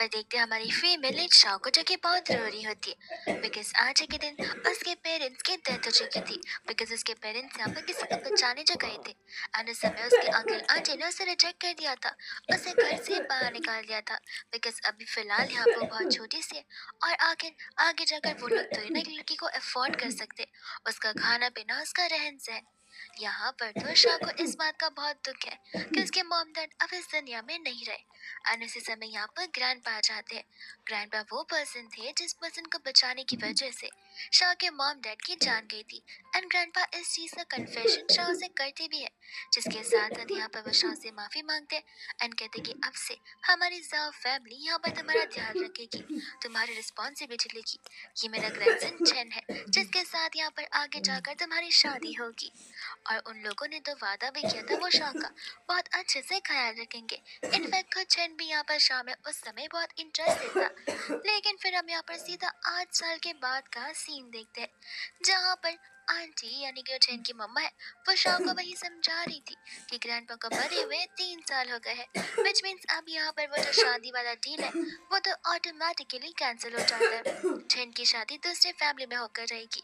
पर देखते हैं हमारी फीमेल लीड शाओ को जो कि बहुत रो रही होती है बिकॉज आज के दिन उसके पेरेंट्स की डेथ हो चुकी थी। बिकॉज उसके पेरेंट्स यहाँ पर किसी को बचाने जो गए थे एंड उस समय उसके अंकल आंटी ने उसे रिजेक्ट कर दिया था, उसे घर से बाहर निकाल दिया था। बिकॉज अभी फिलहाल यहाँ पर वो बहुत छोटी सी है और आखिर आगे जाकर वो लोग थोड़ी ना एक लड़की को अफोर्ड कर सकते, उसका खाना पीना, उसका रहन सहन। यहाँ पर तो शाह को इस बात का बहुत दुख है कि उसके मॉम डैड अब इस दुनिया में नहीं रहे एंड उसी समय यहाँ पर ग्रैंडपा आ जाते हैं। ग्रैंडपा वो पर्सन थे जिस पर्सन को बचाने की वजह से शाह के मॉम डैड की जान गई थी एंड ग्रैंडपा इस चीज का कन्फेशन शाह से करते भी है, जिसके साथ साथ यहाँ पर वो शाह से माफी मांगते हैं एंड कहते कि अब से हमारी जाव फैमिली यहाँ पर तुम्हारा ध्यान रखेगी, तुम्हारी रिस्पॉन्सिबिलिटी लेगी। ये मेरा ग्रैंडसन चेन है जिसके साथ यहाँ पर आगे जाकर तुम्हारी शादी होगी। और उन लोगों ने तो वादा भी किया था वो शाह का बहुत अच्छे से ख्याल रखेंगे। इनफैक्ट खुद चैन भी यहाँ पर शाह में उस समय बहुत इंटरेस्टेड था। लेकिन फिर हम यहाँ पर सीधा 8 साल के बाद का सीन देखते हैं जहाँ पर आंटी यानी कि चैन की मम्मा है वो शाह को वही समझा रही थी कि ग्रैंडपा को मरे हुए 3 साल हो गए हैं, विच मीन्स अब यहाँ पर वो जो शादी वाला डील है वो तो ऑटोमेटिकली कैंसिल हो जाता है। चैन की शादी दूसरे फैमिली में होकर रहेगी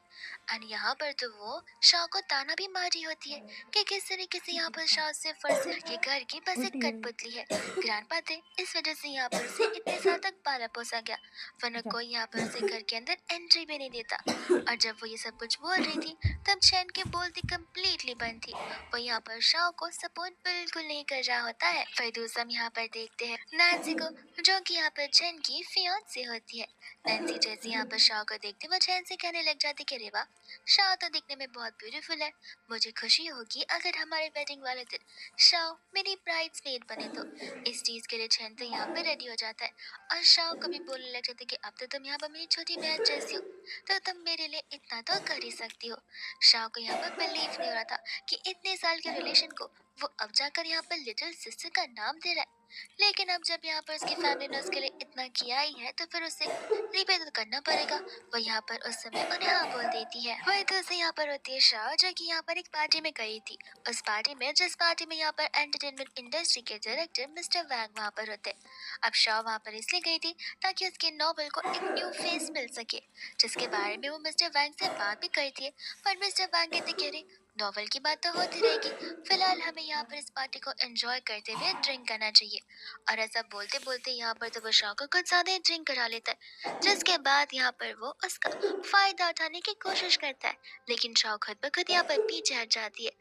एंड यहाँ पर तो वो शाह को ताना भी मार रही होती है कि किस तरीके से यहाँ पर शाह से फर्ज के घर की बस एक कठपुतली है। ग्रैंडपा थे इस वजह से यहाँ पर उसे इतने साल तक पाला पोसा गया, वरना कोई यहाँ पर उसे घर के अंदर एंट्री भी नहीं देता। और जब वो ये सब कुछ बोल रही थी तब चैन की बोलती कम्प्लीटली बंद थी, वो यहाँ पर शाह को सपोर्ट बिल्कुल नहीं कर रहा होता है। फिर दूसरा हम यहाँ पर देखते हैं नैन्सी को जो कि यहाँ पर चैन की फियांसे होती है। नैन्सी जैसे यहाँ पर शाह को देखते वो चैन से कहने लग जाती कि अरे वाह, शाह तो दिखने में बहुत ब्यूटीफुल है, मुझे खुशी होगी अगर हमारे वेडिंग वाले दिन शाह मेरी ब्राइड्समेड बने तो। इस चीज के लिए चैन तो यहाँ पे रेडी हो जाता है और शाह को भी बोलने लग जाते कि अब तो तुम यहाँ पर मेरी छोटी बहन जैसी हो तो तुम मेरे लिए इतना तो कर ही सकती हो। शाह को यहाँ पर बिलीव नहीं हो रहा था कि इतने साल के रिलेशन को वो अब जाकर यहाँ पर लिटिल सिस्टर का नाम दे रहा है। लेकिन अब जब यहाँ पर उसकी फैमिली ने उसके लिए इतना किया ही है तो फिर उसे रिपे तो करना पड़ेगा। वो यहाँ पर उस समय उन्हें हाँ बोल देती है। वही तो उसे यहाँ पर होती है शाह जो कि यहाँ पर एक पार्टी में गई थी, उस पार्टी में जिस पार्टी में यहाँ पर एंटरटेनमेंट इंडस्ट्री के डायरेक्टर मिस्टर वैंग वहाँ पर होते। अब शाह वहाँ पर इसलिए गई थी ताकि उसके नॉवल को एक न्यू फेस मिल सके, जिसके बारे में वो मिस्टर वैंग से बात भी करी थी। पर मिस्टर वैंग कहते कह रहे नॉवल की बात तो होती रहेगी, फिलहाल हमें यहाँ पर इस पार्टी को एंजॉय करते हुए ड्रिंक करना चाहिए। और ऐसा बोलते बोलते यहाँ पर तो वो शाह को कुछ ज्यादा ही ड्रिंक करा लेता है, जिसके बाद यहाँ पर वो उसका फायदा उठाने की कोशिश करता है। लेकिन शाह खुद ब खुद यहाँ पर पीछे हट जाती है।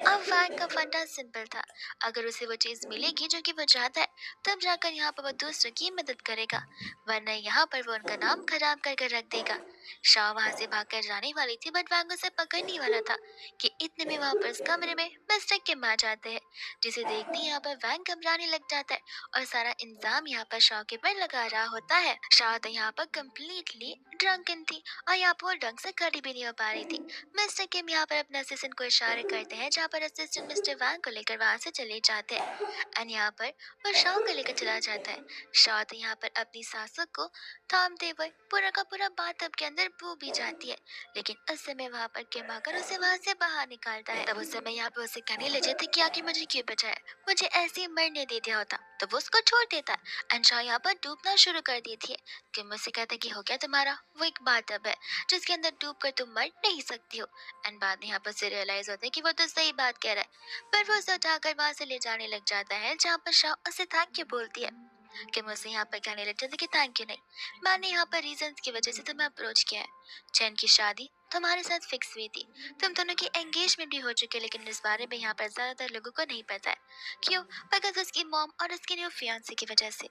अब वैंग का फंडा सिंपल था, अगर उसे वो चीज मिलेगी जो कि वो चाहता है तब जाकर यहाँ पर वो दूसरों की मदद करेगा, वरना यहाँ पर वो उनका नाम खराब करके रख देगा। शाह वहां से भागकर जाने वाली थी बट वैंग उसे पकड़ने वाला था कि इतने में वापस कमरे में मिस्टर किम आ जाते हैं, जिसे देखते ही यहाँ पर वैंग घबराने लग जाता है और सारा इंतजाम यहाँ पर शाह के पर लगा रहा होता है। शाह तो यहाँ पर कम्प्लीटली ड्रंकन थी और यहाँ पर वो ढंग से खड़ी भी नहीं हो पा रही थी। मिस्टर किम यहाँ पर अपने असिस्टेंट को इशारे करते हैं जहाँ पर असिस्टेंट मिस्टर वैंग को लेकर वहां से चले जाते हैं एंड यहाँ पर वो शाह को लेकर चला जाता है। शाह तो यहाँ पर अपनी सासू को थामते हुए पूरा का पूरा बाथटब के अंदर बू भी जाती है, लेकिन उस समय वहाँ पर किम आकर उसे वहां से बाहर निकालता है। तब उस समय यहाँ पे उसे कहने लगे थे कि आखिर मुझे क्यों बचाया, मुझे ऐसे ही मरने दे दिया होता, तो वो उसको छोड़ देता एंड शाह यहाँ पर डूबना शुरू कर देती है। किम मुझसे कहता है कि हो गया तुम्हारा, वो एक बाथटब है जिसके अंदर डूब कर तुम मर नहीं सकती हो। एंड बाद में यहाँ पर उसे रियलाइज होता है कि वो तो सही बात कह रहा है, पर वो उसे उठाकर वहां से ले जाने लग जाता है जहाँ पर शाह उसे थैंक यू बोलती है। कि मुझसे यहाँ पर कहने लग जाते कि थैंक यू नहीं, मैंने यहाँ पर रीजंस की वजह से तुम्हें अप्रोच किया है। चैन की शादी तुम्हारे साथ फिक्स हुई थी, तुम दोनों की एंगेजमेंट भी हो चुकी है, लेकिन इस बारे में यहाँ पर ज्यादातर लोगों को नहीं पता है। क्यों? बिकॉज उसकी मॉम और उसकी न्यू फियांसे की वजह से।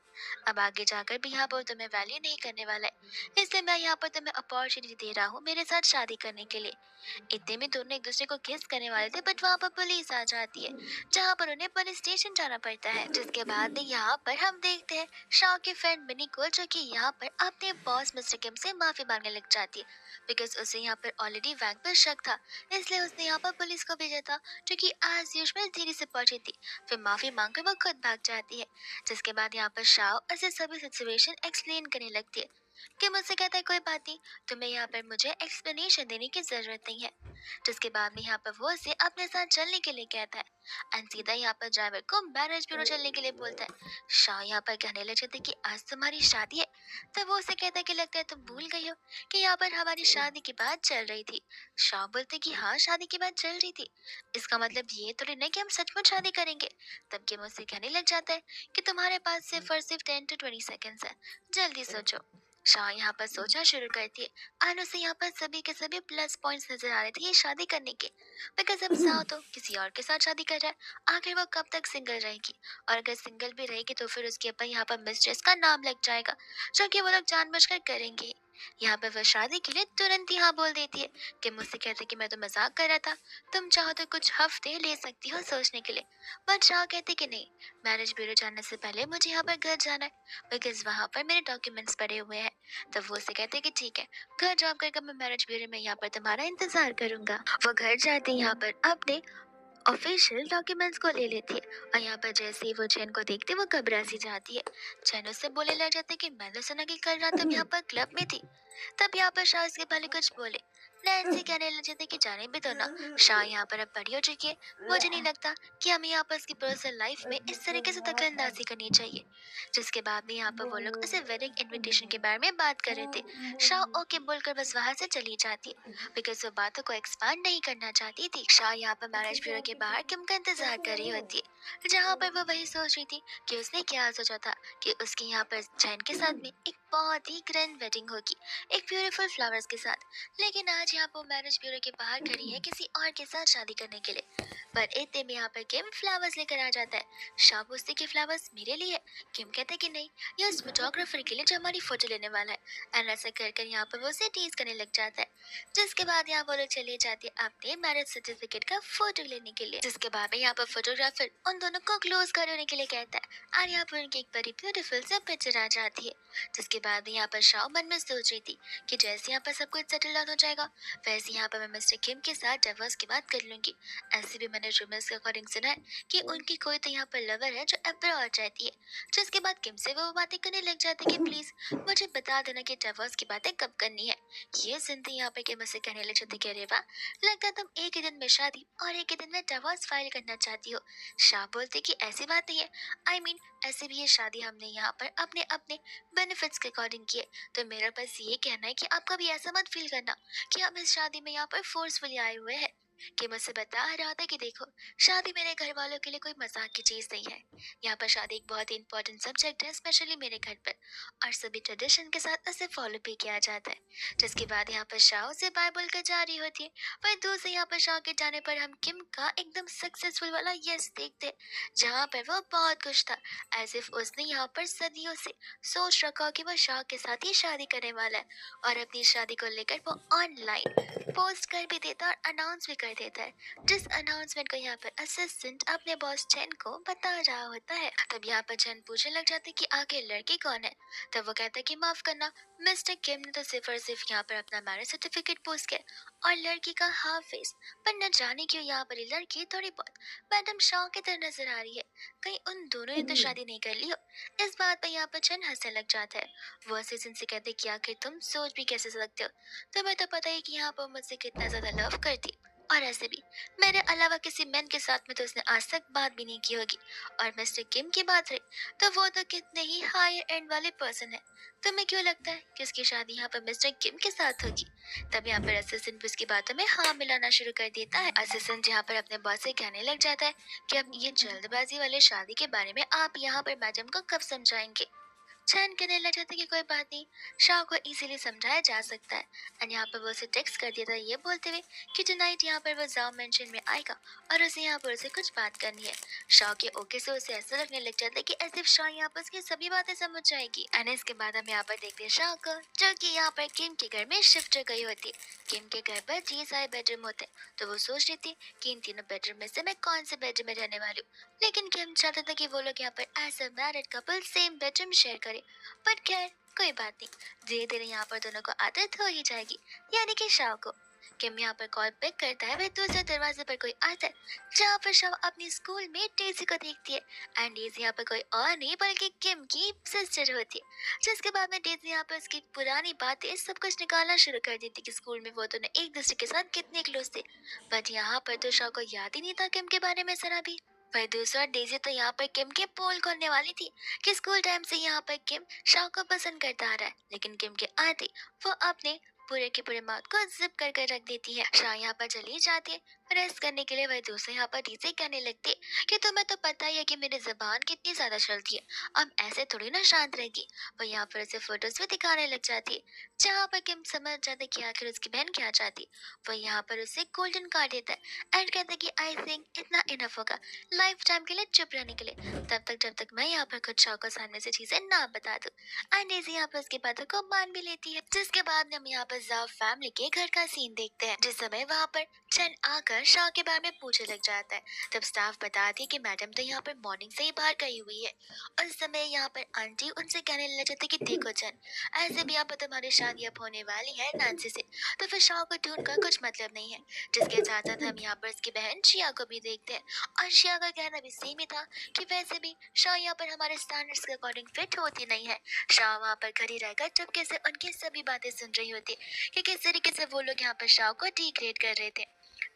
अब आगे जाकर भी यहाँ पर तुम्हें वैल्यू नहीं करने वाला है, इसलिए मैं यहाँ पर तुम्हें अपॉर्चुनिटी दे रहा हूँ मेरे साथ शादी करने के लिए। इतने में दोनों एक दूसरे को किस करने वाले थे बट वहाँ पर पुलिस आ जाती है, जहाँ पर उन्हें पुलिस स्टेशन जाना पड़ता है। जिसके बाद में यहाँ पर हम देखते हैं शाह की फ्रेंड मिनी को जो कि यहाँ पर अपने बॉस मिस्टर किम से माफी मांगने लग जाती है, बिकॉज उसे यहाँ पर ऑलरेडी वैंग पर शक था, इसलिए उसने यहाँ पर पुलिस को भेजा था जो कि एज यूजुअल धीरे से पहुंची थी। फिर माफी मांग कर वो खुद भाग जाती है, जिसके बाद यहाँ पर शाह उसे सभी सिचुएशन एक्सप्लेन करने लगती है। कि मुझसे कहता है कोई बात नहीं, तुम्हें यहाँ पर मुझे एक्सप्लेनेशन देने की जरूरत नहीं है। जिसके बाद में यहाँ पर वो उसे अपने साथ चलने के लिए कहता है एंड सीधा यहाँ पर ड्राइवर को मैरिज ब्यूरो चलने के लिए बोलता है। शाह यहाँ पर कहने लग जाते कि आज तुम्हारी शादी है। तब वो उसे कहता है कि लगता है तुम भूल गई हो कि यहाँ पर हमारी शादी की बात चल रही थी। शाह बोलते कि हाँ, शादी की बात चल रही थी, इसका मतलब ये थोड़ी नहीं कि हम सचमुच शादी करेंगे। तब के मुझसे कहने लग जाता है कि तुम्हारे पास सिर्फ और सिर्फ 10 to 20 सेकेंड्स है, जल्दी सोचो। शाह यहाँ पर सोचना शुरू करती है। और उसे यहाँ पर सभी के सभी प्लस पॉइंट्स नजर आ रहे थे ये शादी करने के। बिकॉज अब साव तो किसी और के साथ शादी कर रहा है, आखिर वो कब तक सिंगल रहेगी? और अगर सिंगल भी रहेगी तो फिर उसके ऊपर यहाँ पर मिस्ट्रेस का नाम लग जाएगा, जो कि वो लोग जानबूझकर करेंगे। यहाँ पर वह शादी के लिए तुरंत ही हाँ बोल देती है कि मुझसे कहते कि मैं तो मजाक कर रहा था, तुम चाहो तो कुछ हफ्ते ले सकती हो सोचने के लिए। बट शाह कहते कि नहीं, मैरिज ब्यूरो जाने से पहले मुझे यहाँ पर घर जाना है, बिकॉज वहाँ पर मेरे डॉक्यूमेंट्स पड़े हुए हैं। तब वो उसे कहते कि ठीक है, घर जॉब करके मैं मैरिज ब्यूरो में यहाँ पर तुम्हारा इंतजार करूंगा। वो घर जाते ही यहाँ पर अपने ऑफिशियल डॉक्यूमेंट्स को ले लेती है। और यहाँ पर जैसे ही वो चैन को देखती है वो घबरा सी जाती है। चैन उससे बोले लग जाते कि मैंने सुना कि कल रात तुम यहाँ पर क्लब में थी। तब यहाँ पर शाह इसके पहले कुछ बोले, नैन्सी कहने लग जाती कि जाने भी दो ना, शाह यहाँ पर अब बड़ी हो चुकी है, मुझे नहीं लगता कि हमें यहाँ पर उसकी पर्सनल लाइफ में इस तरीके से दखलंदाजी करनी चाहिए। जिसके बाद में यहाँ पर वो लोग उसे वेडिंग इनविटेशन के बारे में बात कर रहे थे। शाह ओके बोलकर बस वहां से चली जाती है, बिकॉज वो बातों को एक्सपांड नहीं करना चाहती थी। शाह यहाँ पर मैरिज ब्यूरो के बाहर किम का इंतजार कर रही होती है, जहाँ पर वो वही सोच रही थी कि उसने क्या सोचा था कि उसकी यहाँ पर जैन के साथ में एक बहुत ही ग्रैंड वेडिंग होगी, एक ब्यूटीफुल फ्लावर्स के साथ। लेकिन आज यहाँ पर मैरिज ब्यूरो के बाहर खड़ी है किसी और के साथ शादी करने के लिए। पर इतने में यहाँ पर किम फ्लावर्स लेकर आ जाता है। शाह पूछती कि फ्लावर्स मेरे लिए है? किम कहते कि नहीं, ये उस फोटोग्राफर के लिए जो हमारी फोटो लेने वाला है। एंड ऐसा कर यहाँ पर वो उसे टीज करने लग जाता है। जिसके बाद यहाँ वो लोग चले जाते हैं अपने मैरिज सर्टिफिकेट का फोटो लेने के लिए। जिसके बाद में यहाँ पर फोटोग्राफर उन दोनों को क्लोज करने के लिए कहता है और यहाँ पर उनकी एक बड़ी ब्यूटीफुल सी पिक्चर आ जाती है। जिसके बाद यहाँ पर शाह मन में सोच रही थी कि जैसे यहाँ पर सब कुछ सेटल डाउन हो जाएगा, वैसे यहाँ पर मैं मिस्टर किम के साथ डिवोर्स की बात कर लूंगी। ऐसे भी मैंने रूमर्स के अकॉर्डिंग सुना है कि उनकी कोई तो यहाँ पर लवर है जो अब्रॉड रहती है। जिसके बाद किम से वो बातें करने लग जाते कि प्लीज मुझे बता देना कि डिवोर्स की बातें कब करनी है। ये सुनते यहाँ पे किम से कहने लग जाते कि अरे वाह, लगता है तुम एक ही दिन में शादी और एक ही दिन में डिवोर्स फाइल करना चाहती हो। शाह बोलते कि ऐसी बात नहीं है, आई मीन ऐसे भी ये शादी हमने यहाँ पर अपने अपने बेनिफिट्स के अकॉर्डिंग की है। तो मेरा बस ये कहना है कि आपका भी ऐसा मत फील करना कि हम इस शादी में यहाँ पर फोर्सफुली आए हुए हैं। कि मुझसे बता रहा था कि देखो, शादी मेरे घर वालों के लिए कोई मजाक की चीज नहीं है। यहाँ पर शादी एक बहुत ही इंपॉर्टेंट सब्जेक्ट है, स्पेशली मेरे घर पर, और सभी ट्रेडिशन के साथ उसे फॉलो भी किया जाता है। जिसके बाद यहाँ पर शाह उसे बाय बोलकर जा रही होती है। पर दूसरे यहाँ पर शाह के जाने पर हम किम का एकदम सक्सेसफुल वाला यस देखते हैं, जहाँ पर वो बहुत खुश था, एज इफ उसने यहाँ पर सदियों से सोच रखा कि वो शाह के साथ ही शादी करने वाला है। और अपनी शादी को लेकर वो ऑनलाइन पोस्ट कर भी देता है और अनाउंस भी कर देता है, जिस अनाउंसमेंट को यहाँ पर असिस्टेंट अपने बॉस चैन को बता रहा होता है। तब यहाँ पर चैन पूछने लग जाते कि आखिर लड़की कौन है। तब वो कहता है कि माफ करना, मिस्टर किम ने तो सिर्फ और सिर्फ यहाँ पर अपना मैरिज सर्टिफिकेट पोस्ट किया और लड़की का हाफ फेस, पर न जाने क्यों यहाँ पर ये लड़की थोड़ी बहुत मैडम शाह की तरह नजर आ रही है। कहीं उन दोनों ने तो शादी नहीं कर ली हो। इस बात पर यहाँ पर चैन हंसने लग जाता है। वो असिस्टेंट से कहते कि आखिर तुम सोच भी कैसे सकते हो, तुम्हें तो पता ही कि यहाँ पर मुझसे कितना ज्यादा लव करती, और ऐसे भी मेरे अलावा किसी मैन के साथ में तो उसने आज तक बात भी नहीं की होगी। और मिस्टर किम की बात रही तो वो तो कितने ही हायर एंड वाले पर्सन है। तुम्हें क्यों लगता है कि उसकी शादी यहाँ पर मिस्टर किम के साथ होगी? तब यहाँ पर असिस्टेंट उसकी बातों में हाँ मिलाना शुरू कर देता है। असिस्टेंट यहाँ पर अपने बॉस से कहने लग जाता है कि अब ये जल्दबाजी वाले शादी के बारे में आप यहाँ पर मैडम को कब समझाएंगे। चैन कहने लग जाता कि कोई बात नहीं, शाह को इजीली समझाया जा सकता है। एंड यहाँ पर वो उसे टेक्स्ट कर दिया था ये बोलते हुए कि टुनाइट यहाँ पर वो जाओ मेंशन में आएगा और उसे यहाँ पर उसे कुछ बात करनी है। शाह के ओके से उसे ऐसा लगने लग जाता है कि एज इफ शाह यहाँ पर उसकी सभी बातें समझ जाएगी। एंड इसके बाद हम यहाँ पर देखते हैं शाह को, जो कि यहाँ पर किम के घर में शिफ्ट हो गई होती है। किम के घर पर 3 सारे बेडरूम होते हैं, तो वो सोच रही थी कि इन तीनों बेडरूम में से मैं कौन से बेडरूम में रहने वाली हूँ। लेकिन किम चाहता था कि वो लोग यहाँ पर as a married couple same bedroom share करें। पर खैर कोई बात नहीं, धीरे धीरे यहाँ पर दोनों को आदत हो ही जाएगी, यानी कि शाह को। किम यहाँ पर कॉल पिक करता है, वह दूसरे दरवाजे पर कोई आता है जहाँ पर शव अपनी स्कूल में डेजी को देखती है। एंड डेजी यहाँ पर कोई और नहीं बल्कि किम की सिस्टर होती है। जिसके बाद में डेजी यहाँ पर उसकी पुरानी बातें सब कुछ निकालना शुरू कर देती कि स्कूल में वो दोनों एक दूसरे के साथ कितने क्लोज थे। बट यहाँ पर तो शव को याद ही नहीं था किम के बारे में जरा भी। वही दूसरा डेजी तो यहाँ पर किम के पोल खोलने वाली थी कि स्कूल टाइम से यहाँ पर किम शाह को पसंद करता आ रहा है, लेकिन किम के आते वो अपने पूरे के पूरे माउथ को जिप कर रख देती है। शाह यहाँ पर चली जाती है रेस्ट करने के लिए। वह दूसरे यहाँ पर डीजे कहने लगती है कि तुम्हें तो पता ही है कि मेरी जबान कितनी ज्यादा चलती है, अब ऐसे थोड़ी ना शांत रहेगी। वो यहाँ पर उसे फोटोज भी दिखाने लग जाती है जहाँ पर किम समझ जाते कि आखिर उसकी बहन क्या चाहती। वो यहाँ पर उसे गोल्डन कार्ड देता है एंड कहता है कि आई थिंक इतना इनफ होगा लाइफ टाइम के लिए चुप रहने के लिए, तब तक जब तक मैं यहाँ पर खुद शाह को सामने से चीजें ना बता दूं। एंड डेज़ी यहाँ पर उसकी बातों को मान भी लेती है। जिसके बाद हम यहाँ पर जाव फैमिली के घर का सीन देखते हैं। जिस समय वहाँ पर चैन आकर शाह के बारे में पूछने लग जाता है, तब स्टाफ बताती है कि मैडम तो यहाँ पर मॉर्निंग से ही बाहर गई हुई है। उस समय यहाँ पर आंटी उनसे कहने लग जाती है कि देखो चैन, ऐसे भी यहाँ पर तुम्हारी शादी अब होने वाली है नानसी से, तो फिर शाह को ढूंढ कर कुछ मतलब नहीं है। जिसके साथ साथ हम यहाँ पर उसकी बहन शिया को भी देखते हैं और शिया का कहना भी सेम ही था कि वैसे भी शाह यहाँ पर हमारे स्टैंडर्ड्स के अकॉर्डिंग फिट होती नहीं है। शाह वहाँ पर खड़ी रहकर चुपके से उनकी सभी बातें सुन रही होती कि किस तरीके से वो लोग यहाँ पर शाह को डिग्रेड कर रहे थे।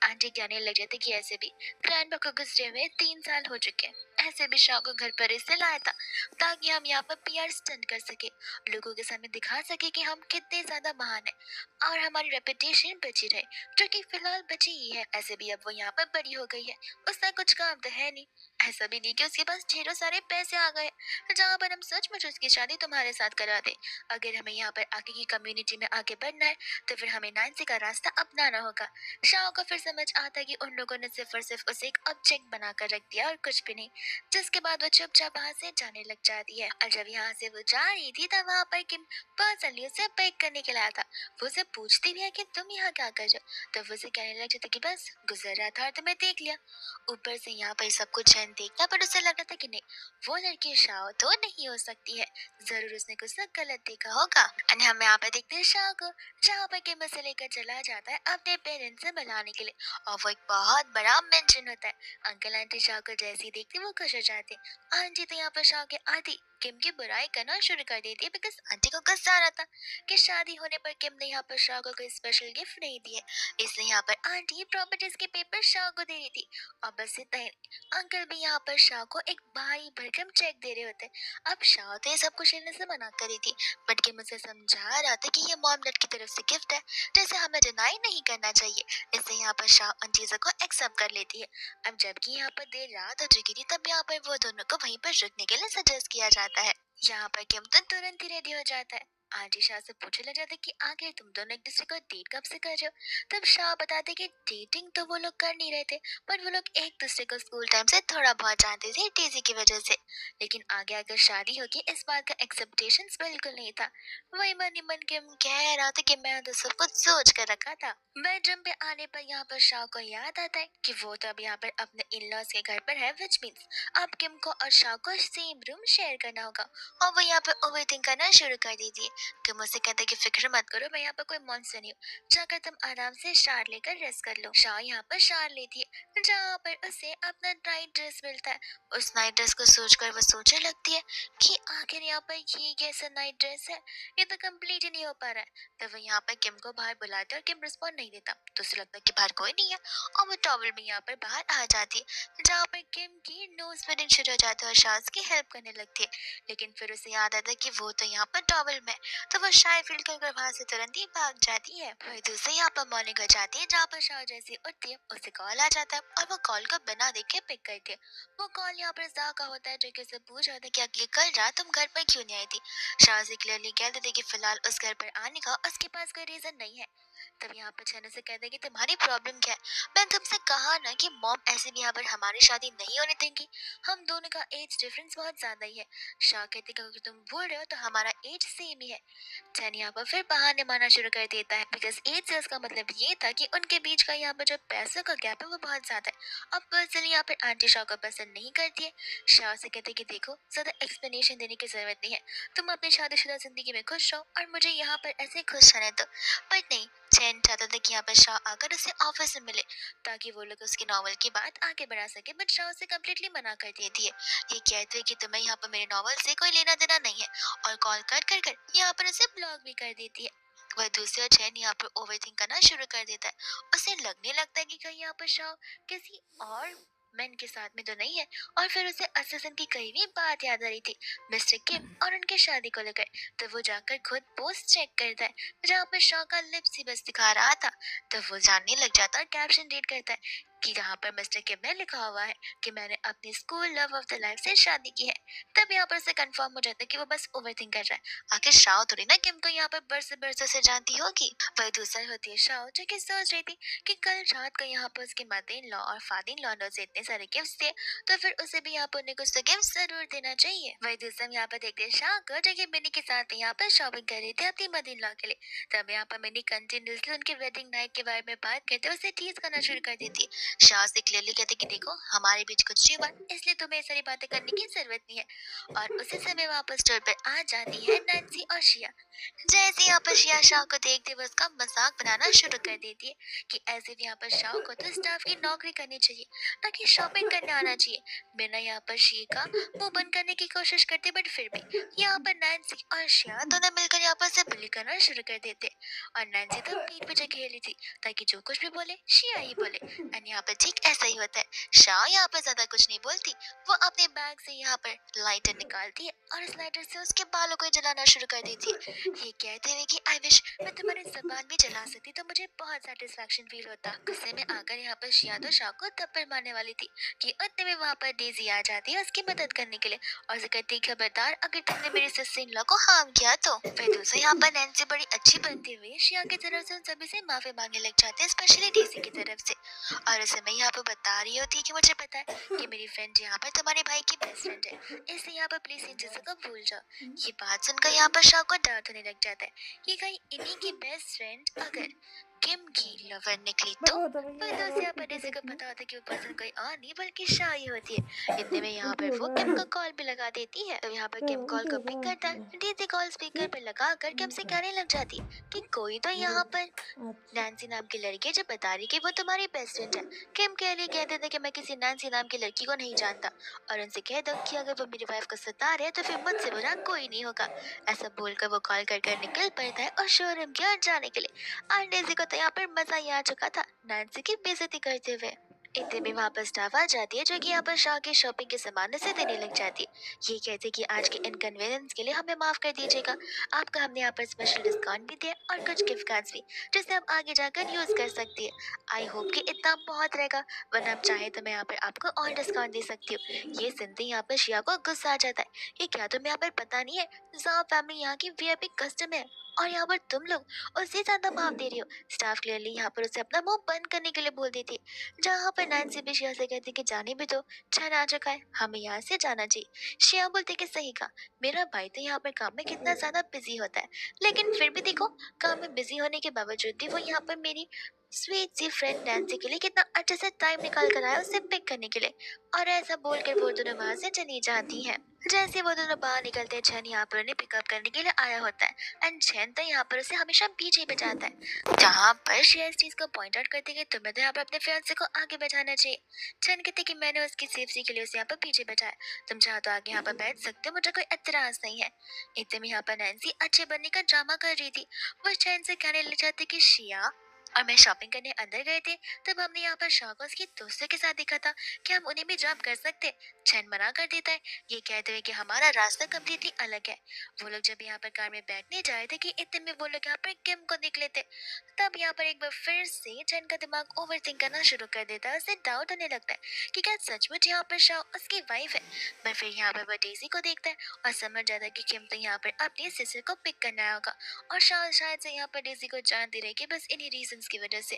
आंटी कहने लग जाती कि ऐसे भी ग्रैंडपा को गुजरे हुए 3 साल हो चुके हैं, ऐसे भी शाह को घर पर इससे लाया था ताकि हम यहाँ पर पीआर स्टंट कर सके, लोगों के सामने दिखा सके कि हम कितने ज्यादा महान हैं और हमारी रेपुटेशन बची रहे, जो कि फिलहाल बची ही है। ऐसे भी अब वो यहाँ पर बड़ी हो गई है, उसका कुछ काम तो है नहीं, ऐसा भी नहीं कि उसके पास ढेरों सारे पैसे आ गए जहाँ पर हम सचमुच उसकी शादी तुम्हारे साथ करा दे। अगर हमें यहाँ पर आगे की कम्युनिटी में आगे बढ़ना है तो फिर हमें नाइन्सी का रास्ता अपनाना होगा। शाह को फिर समझ आता है कि उन लोगों ने सिर्फ और सिर्फ उसे एक ऑब्जेक्ट बनाकर रख दिया और कुछ भी नहीं। जिसके बाद वो चुपचाप वहाँ से जाने लग जाती है और जब यहाँ से वो जा रही थी तब वहाँ पर किम पर्सनली उसे पिक करने के लिए आया था। वो उसे पूछती भी है कि तुम यहाँ क्या कर रहे हो, तब वो उसे कहने लग जाती कि बस गुजर रहा था और तुम्हें देख लिया। ऊपर से यहाँ पर सब कुछ चैन देखता पर उसे लग रहा था कि नहीं, वो लड़की शाह तो नहीं हो सकती है, जरूर उसने कुछ ना गलत देखा होगा। और हम यहाँ पर देखते हैं शाह को जहाँ पर किम उसे लेकर चला जाता है अपने पेरेंट्स से मिलाने के लिए और वो एक बहुत बड़ा मेंशन होता है। अंकल आंटी शाह को जैसे ही देखते वो खुश हो जाते हैं। आंटी तो यहाँ पर शाह के आधी किम की बुराई करना शुरू कर देती है बिकॉज आंटी को गुस्सा आ रहा था कि शादी होने पर किम ने यहाँ पर शाह को कोई स्पेशल गिफ्ट नहीं दिए, इसलिए यहाँ पर आंटी प्रॉपर्टीज के पेपर शाह को दे रही थी। और बस इतना ही, अंकल भी यहाँ पर शाह को एक भारी भरकम चेक दे रहे होते। अब शाह तो ये सब कुछ लेने से मना करी थी बट किम उसे समझा रहा था कि ये मॉम डैड की तरफ से गिफ्ट है, जैसे हमें डिनाई नहीं करना चाहिए। इससे यहाँ पर शाह उन चीजों को एक्सेप्ट कर लेती है। अब जबकि यहाँ पर देर रात हो चुकी थी तब यहाँ पर वो दोनों को वहीं पर रुकने के लिए सजेस्ट किया जाता है। यहाँ पर किम तो तुरंत ही रेडी हो जाता है। आंटी शाह से पूछने लग जाते कि आखिर तुम दोनों एक दूसरे को डेट कब से कर रहे हो। तब शाह बताते कि डेटिंग तो वो लोग कर नहीं रहे थे पर वो लोग एक दूसरे को स्कूल टाइम से थोड़ा बहुत जानते थे डेजी की वजह से, लेकिन आगे अगर शादी होगी इस बात का एक्सेप्टेशन बिल्कुल नहीं था। वही मन ही मन किम कह रहा था कि मैं तो सब कुछ सोच कर रखा था। बेडरूम पे आने पर यहाँ पर शाह को याद आता है कि वो तो अब यहाँ पर अपने इन लॉज के घर पर है, विच मीन्स अब किम को और शाह को सेम रूम शेयर करना होगा और वो यहाँ पर ओवरथिंक करना शुरू कर दीजिए। किम उसे कहते कि फिक्र मत करो, मैं यहाँ पर कोई मॉन्स्टर नहीं हूँ, जाकर तुम आराम से शार लेकर रेस्ट कर लो। शाह यहाँ पर शार लेती है जहाँ पर उसे अपना नाइट ड्रेस मिलता है। उस नाइट ड्रेस को सोचकर वो सोचने लगती है कि आखिर यहाँ पर ये कैसा नाइट ड्रेस है, ये तो कंप्लीट ही नहीं हो पा रहा है। तो वो यहाँ पर किम को बाहर बुलाते और किम रिस्पॉन्ड नहीं देता तो उसे लगता है कि बाहर कोई नहीं है और वो टॉवल में यहाँ पर बाहर आ जाती है जहाँ पर किम की नोज ब्लीडिंग शुरू हो जाती है और शाह की हेल्प करने लगती है। लेकिन फिर उसे याद आता है कि वो तो यहाँ पर टॉवल में, तो वो शाय फील कर वहां से तुरंत ही भाग जाती है। फिर दूसरे यहाँ पर मॉर्निंग हो जाती है जहाँ पर शाह जैसे उठती है उसे कॉल आ जाता है और वो कॉल को बिना देखे पिक करती है। वो कॉल यहाँ पर शाह का होता है जो कि उसे पूछ रहा था कि अगली कल रात तुम घर पर क्यों नहीं आई थी। शाह से क्लियरली कह देते कि फिलहाल उस घर पर आने का उसके पास कोई रीजन नहीं है। तब यहाँ पर छन से कहते कि तुम्हारी प्रॉब्लम क्या है, मैंने तुमसे कहा ना कि मॉम ऐसे भी यहाँ पर हमारी शादी नहीं होने देंगी, हम दोनों का एज डिफरेंस बहुत ज्यादा ही है। शाह कहते कि अगर तुम बोल रहे हो तो हमारा एज सेम ही है। चैन यहाँ पर फिर बहाने मारना शुरू कर देता है बिकॉज एज से उसका मतलब ये था कि उनके बीच का यहाँ पर जो पैसों का गैप है वो बहुत ज्यादा है। अब पर्सनली यहाँ पर आंटी शाह को पसंद नहीं करती है। शाह से कहते कि देखो ज्यादा एक्सप्लेनेशन देने की जरूरत नहीं है, तुम अपनी शादीशुदा जिंदगी में खुश रहो और मुझे यहाँ पर ऐसे खुश रहने दो। बट नहीं, चैन चाहता था कि यहाँ पर शाह आकर उसे ऑफिस में मिले ताकि वो लोग उसकी नॉवल की बात आगे बढ़ा सके, बट शाह उसे कम्प्लीटली मना कर देती है। ये कहते हैं कि तुम्हें यहाँ पर मेरे नॉवल से कोई लेना देना नहीं है, और कॉल कर यहाँ पर उसे ब्लॉक भी कर देती है। वह दूसरा चैन यहाँ पर ओवरथिंक करना शुरू कर देता है। उसे लगने लगता है कि कहीं यहाँ पर शाह किसी और मैन के साथ में तो नहीं है, और फिर उसे असिस्टेंट की कही हुई बात याद आ रही थी, मिस्टर किम और उनके शादी को लेकर। तो वो जाकर खुद पोस्ट चेक करता है जहाँ पर शाह का लिप्स ही बस दिखा रहा था। तो वो जानने लग जाता है और कैप्शन रीड करता है कि जहाँ पर मिस्टर किम में लिखा हुआ है कि मैंने अपनी school love of the life से शादी की है। तब यहाँ पर से कंफर्म हो जाता है कि वो बस ओवरथिंक कर रहा है। आखिर शाह थोड़ी ना किम को यहाँ पर बरसों से जानती होगी। वही दूसरा होती है शाह, जो कि सोच रही थी कि कल रात को यहाँ पर उसके मदर इन लॉ और फादर इन लॉ ने उसे इतने सारे गिफ्ट्स दिए, तो फिर उसे भी यहाँ पर उन्हें कुछ तो गिफ्ट जरूर देना चाहिए। वही दूसरा यहाँ पर देखते हैं शाह को, जो कि मिनी के साथ यहाँ पर शॉपिंग कर रही थी अपनी मदर इन लॉ के लिए। तब यहाँ पर मिनी कंटिन्यूसली उनके वेडिंग नाइट के बारे में बात करते उसे टीज करना शुरू कर देती है। शाह से क्लियरली कहते कि देखो हमारे बीच कुछ नहीं हुआ, इसलिए तुम्हें ये सारी बातें करने की जरूरत नहीं है। और उसी समय वापस स्टोर पर आ जाती है नैन्सी और शिया। जैसे यहाँ पर शिया शाह को देखते हुए उसका मजाक बनाना शुरू कर देती है कि ऐसे भी यहाँ पर शाह को तो स्टाफ की नौकरी करनी चाहिए, ताकि शॉपिंग करने आना चाहिए। बिना यहाँ पर शी का मुंह बंद करने की कोशिश करती, बट फिर भी यहाँ पर नैन्सी और शिया दोनों मिलकर यहाँ पर से बुली करना शुरू कर देते। और नैन्सी तो पीठ पीछे खेली थी ताकि जो कुछ भी बोले शिया ही बोले। एंड यहाँ पर ठीक ऐसा ही होता है। शाह यहाँ पर ज्यादा कुछ नहीं बोलती, वो अपने बैग से यहाँ पर लाइटर निकालती है और इस लाइटर से उसके बालों को जलाना शुरू कर देती है, ये कहते हुए कि आई विश मैं तुम्हारी जबान भी जला सकती तो मुझे बहुत सेटिस्फेक्शन फील होता। गुस्से में आकर यहाँ पर शिया तो शाह को थप्पड़ मारने वाली थी कि उतने में वहाँ पर डेजी आ जाती है उसकी मदद करने के लिए और उसे कहती है खबरदार अगर तुमने मेरी सिस्टर इन लॉ को हार्म किया तो। फिर दूसरे यहाँ पर नैन्सी बड़ी अच्छी बनती हुई शिया की तरफ से उन सभी से माफी मांगने लग जाते हैं, स्पेशली डेजी की तरफ से। और उस समय यहाँ पर बता रही होती है कि मुझे पता है कि मेरी फ्रेंड यहाँ पर तुम्हारे भाई की बेस्ट फ्रेंड है, इसलिए यहाँ पर प्लीज इन चीजों को भूल जाओ। ये बात सुनकर यहाँ पर शाह को डर होने लग जाता है कि कहीं इन्हीं की बेस्ट फ्रेंड अगर किम की लवर निकली तो। पर दोस्त यहाँ पर डेजी को पता होता है कि वो पर्सन कोई और नहीं बल्कि शाह ही होती है। इतने में यहाँ पर वो किम को कॉल भी लगा देती है। तो यहाँ पर किम कॉल को पिक करता है, डेजी कॉल स्पीकर पर लगा कर किम से कहने लग जाती कि कोई तो यहाँ पर नैन्सी नाम की लड़की है जो बता रही कि वो तुम्हारी बेस्ट फ्रेंड है। किम के लिए कहते थे कि मैं किसी नैन्सी नाम की लड़की को नहीं जानता, और उनसे कह दो कि अगर वो मेरी वाइफ को सता रहे तो फिर मुझसे बुरा कोई नहीं होगा। ऐसा बोलकर वो कॉल कर निकल पड़ता है और शोरूम की ओर जाने के लिए। और डेजी को तो यहाँ पर मजा ही आ चुका था नैन्सी की बेइज्जती करते हुए। इतने में वहाँ पर स्टाफ आ जाती है जो कि यहाँ पर शाह के शॉपिंग के सामान से देने लग जाती है। ये कहते कि आज के इनकन्वीनियंस के लिए हमें माफ कर दीजिएगा, आपको हमने यहाँ पर स्पेशल डिस्काउंट भी दिया और कुछ गिफ्ट कार्ड्स भी, जिसे आप आगे जाकर यूज कर सकती है। आई होप कि इतना बहुत रहेगा, वरना आप चाहे तो मैं यहाँ पर आपको और डिस्काउंट दे सकती हूँ। ये सुनते ही यहाँ पर शिया को गुस्सा आ जाता है कि क्या तुम्हें यहाँ पर पता नहीं है, ज़ा फैमिली यहाँ की वीआईपी कस्टमर है और यहाँ पर तुम लोग उससे ज्यादा भाव दे रही हो। स्टाफ क्लियरली यहाँ पर उसे अपना मुंह बंद करने के लिए बोल देती है, जहाँ पर नैन्सी भी शिया से कहती कि जाने भी दो, चैन आ चुका है, हमें यहाँ से जाना चाहिए। शिया बोलती कि सही कहा, मेरा भाई तो यहाँ पर काम में कितना ज्यादा बिजी होता है, लेकिन फिर भी देखो काम में बिजी होने के बावजूद भी वो यहाँ पर मेरी स्वीट सी फ्रेंड नैन्सी के लिए कितना अच्छे से टाइम निकाल कर आया उसे पिक करने के लिए। और ऐसा बोलकर वो दोनों वहां से चली जाती है। जैसे वो दोनों बाहर निकलते हैं, चैन यहाँ पर उन्हें पिकअप करने के लिए आया होता है एंड चैन तो यहाँ पर उसे हमेशा पीछे बचाता है, जहाँ पर शिया इस चीज को पॉइंट आउट करती है कि तुम्हें तो यहाँ पर अपने फियांसे को आगे बैठाना चाहिए। चैन कहते कि मैंने उसकी सेफ्टी के लिए उसे यहाँ पर पीछे बैठाया, तुम चाहो तो आगे यहाँ पर बैठ सकते हो, मुझे कोई एतराज नहीं है। इतने में यहाँ पर नैन्सी अच्छे बनने का ड्रामा कर रही थी, वो चैन से कहने लग जाती कि शिया और मैं शॉपिंग करने अंदर गए थे, तब हमने यहाँ पर शाह को उसके दोस्तों के साथ देखा था, कि हम उन्हें भी ड्रॉप कर सकते। चैन मना कर देता है, ये कहते हुए कि हमारा रास्ता कम्प्लीटली अलग है। वो लोग जब यहाँ पर कार में बैठने जाए थे कि इतने में वो लोग यहाँ पर किम को निकले थे। तब यहाँ पर एक बार फिर से चैन का दिमाग ओवर थिंक करना शुरू कर देता है, उसे डाउट होने लगता है कि क्या सचमुच यहाँ पर शाह उसकी वाइफ है। पर फिर यहाँ पर वो डेजी को देखता है और समझ जाता है कि किम तो यहाँ पर अपनी सिस्टर को पिक करना आया होगा, और शायद से यहाँ पर डेजी को जानती रहेगी बस इन्हीं रीजंस की वजह से।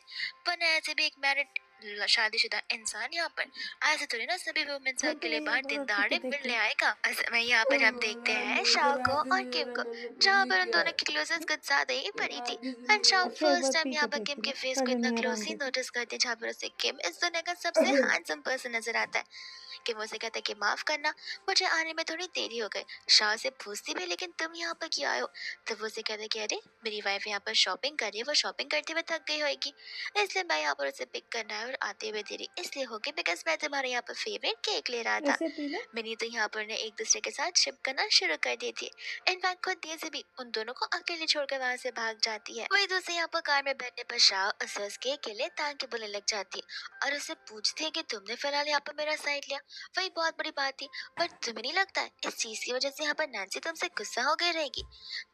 वरना ऐसे भी एक मैरिड शादीशुदा इंसान यहाँ पर ऐसे थोड़ी ना सभी वुमेन्स के लिए बाहर दिन दहाड़े मिलने आएगा। असल में यहाँ पर हम देखते हैं शाह को और किम को, जहाँ पर उन दोनों की क्लोजनेस कुछ ज्यादा ही बड़ी थी। एंड शाह फर्स्ट टाइम यहाँ पर किम के फेस को इतना क्लोजली नोटिस करते, जहाँ पर उसे किम इस दुनिया का सबसे हैंडसम पर्सन नजर आता है। कि वो उसे कहता है कि माफ करना, मुझे आने में थोड़ी देरी हो गई। शाह से पूछती भी लेकिन तुम यहाँ पर क्यों आए हो? तब वो उसे कहता है कि अरे मेरी वाइफ यहाँ पर शॉपिंग कर रही है, वो शॉपिंग करते हुए थक गई होगी, इसलिए मैं यहाँ पर उसे पिक करना है और आते हुए देरी इसलिए होगी बिकॉज मैं तुम्हारे यहाँ पर फेवरेट केक ले रहा था। इसे पी लो। मिनी तो यहाँ पर ने एक दूसरे के साथ शिप करना शुरू कर दी थी। इनफैक्ट खुद डेज़ी भी उन दोनों को अकेले छोड़कर वहां से भाग जाती है। वही दूसरे यहाँ पर कार में बैठने पर शाह उसे उसके अकेले तांग के बोलने लग जाती है और उसे पूछती है कि तुमने फिलहाल यहाँ पर मेरा साइड लिया, वही बहुत बड़ी बात थी, पर तुम्हें नहीं लगता है इस चीज की वजह से यहाँ पर नैन्सी तुमसे गुस्सा हो गई रहेगी?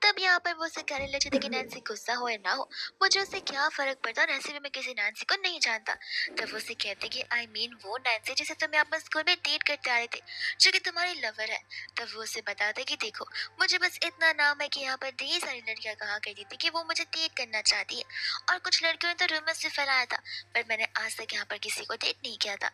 तब यहाँ पर वो उसे कहने लगी थी कि नैन्सी गुस्सा हो या ना हो, मुझे उससे क्या फर्क पड़ता, और ऐसे भी मैं किसी नैन्सी को नहीं जानता। तब वो उसे कहती कि आई मीन वो नैन्सी जिसे तुम यहाँ पर स्कूल में डेट करते आ रहे थे, जो कि तुम्हारी लवर है। तब वो उसे बताते कि देखो, मुझे बस इतना नाम है कि यहाँ पर ढेर सारी लड़कियां कहा करती थी कि वो मुझे डेट करना चाहती है, और कुछ लड़कियों ने तो रूमर से फैलाया था, पर मैंने आज तक यहाँ पर किसी को डेट नहीं किया था।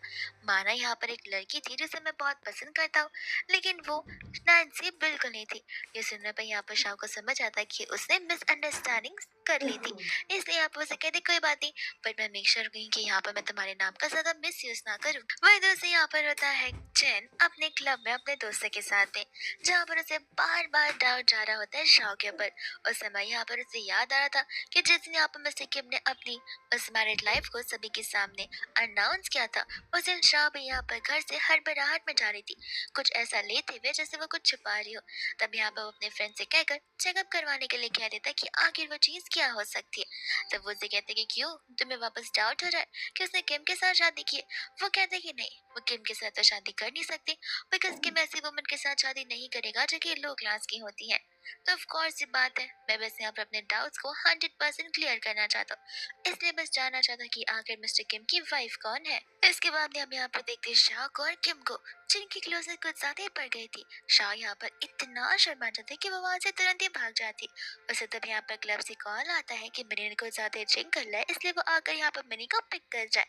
माना यहाँ पर एक लड़की थी जिसे मैं बहुत पसंद करता हूँ, लेकिन वो नैन्सी बिल्कुल नहीं थी। ये सुनने पर यहाँ पर शाह को समझ आता है कि उसने मिसअंडरस्टैंडिंग कर ली थी, इसलिए यहाँ पर उसे कहते कोई बात नहीं, पर मैं मेक श्योर करूंगी कि यहाँ पर मैं तुम्हारे नाम का ज्यादा मिस यूज ना करूँ। वही दोस्त यहाँ पर होता है चैन अपने क्लब में अपने दोस्तों के साथ में, जहाँ पर उसे बार बार डाउट जा रहा होता है शाह के ऊपर। उस समय यहाँ पर उसे याद आ रहा था कि जिस दिन यहाँ पर मिस्टर किम ने अपनी उस मैरिड लाइफ को सभी के सामने अनाउंस किया था, उस दिन शाह भी यहाँ पर घर से हड़बड़ाहट में जा रही थी, कुछ ऐसा लेते हुए जैसे वो कुछ छुपा रही हो। तब यहाँ पर वो अपने फ्रेंड से कहकर चेकअप करवाने के लिए कह देता कि आखिर वो चीज क्या हो सकती है। तब वो उसे कहते कि क्यों, तुम्हें वापस डाउट हो रहा है कि उसने किम के साथ शादी की है? वो कहते कि नहीं, वो किम के साथ तो शादी कर नहीं सकती, बिकॉज किम ऐसी वुमन के साथ शादी नहीं करेगा जो कि लो क्लास की होती है। तो ऑफ कोर्स ये बात है, मैं बस यहाँ पर अपने डाउट्स को 100% क्लियर करना चाहता हूँ, इसलिए बस जानना चाहता कि आखिर मिस्टर किम की वाइफ कौन है। इसके बाद हम यहाँ पर देखते हैं शाह को और किम को, जिनकी क्लोजनेस कुछ ज्यादा ही पड़ गई थी। शाह यहाँ पर इतना शर्मा जाता है कि वो वहां से तुरंत ही भाग जाती। उसे तब यहाँ पर क्लब से कॉल आता है कि मिनी को ज्यादा ड्रिंक कर ले, इसलिए वो आकर यहाँ पर मिनी को पिक कर जाए।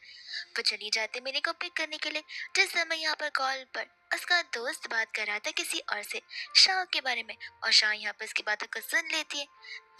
वो चली जाती मिनी को पिक करने के लिए, जिस समय यहाँ पर कॉल पर उसका दोस्त बात कर रहा था किसी और से शाह के बारे में, और शाह यहाँ पर उसकी बातों को सुन लेती है।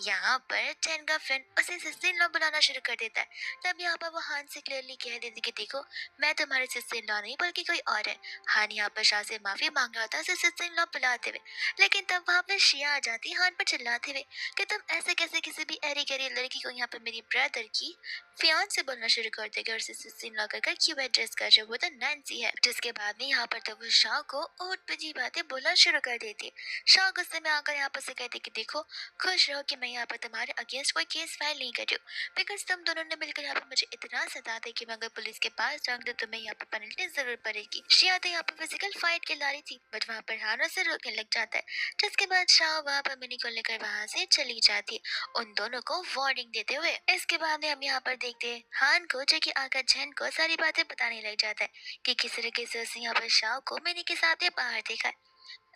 यहाँ पर चैन का फ्रेंड उसे सिस्टर इन लॉ बुलाना शुरू कर देता है। तब यहाँ पर वो हान से क्लियरली कह देती कि देखो, मैं तुम्हारे सिस्टर इन लॉ नहीं बल्कि कोई और है। हान यहाँ पर शाह से माफी मांग रहा था उसे सिस्टर इन लॉ बुलाते हुए, लेकिन तब वहाँ पर शिया आ जाती हान पर चिल्लाते हुए कि तुम ऐसे कैसे किसी भी एरी गैरी लड़की को यहाँ पर मेरी ब्रदर की फियांस से बोलना शुरू कर देगा, और सिस्टर इन लॉ कहकर क्यों एड्रेस कर रहे हो, वो तो नैन्सी है। जिसके बाद में यहाँ पर तब वो शाह को ऊट पीछी बातें बोलना शुरू कर देती है। शाह गुस्से में आकर यहाँ पर से कहते कि देखो, खुश रहो कि मैं यहाँ पर तुम्हारे अगेंस्ट कोई केस फाइल नहीं कर रही हूँ, बिकॉज तुम दोनों ने मिलकर यहाँ पर मुझे इतना सताते कि मैं अगर पुलिस के पास जाऊंगी तो तुम्हें यहाँ पर पेनल्टी जरूर पड़ेगी। शिया तो यहाँ पर फिजिकल फाइट के ला रही थी, बट वहाँ पर हानो से रोकने लग जाता है, जिसके बाद शाह वहाँ पर मिनी को लेकर वहाँ से चली जाती है, उन दोनों को वार्निंग देते हुए। इसके बाद में हम यहाँ पर देखते हैं हान को, जो कि आकर जैन को सारी बातें बताने लग जाता है कि किस तरीके से उसने यहाँ पर शाह को मिनी के साथ ही बाहर देखा है।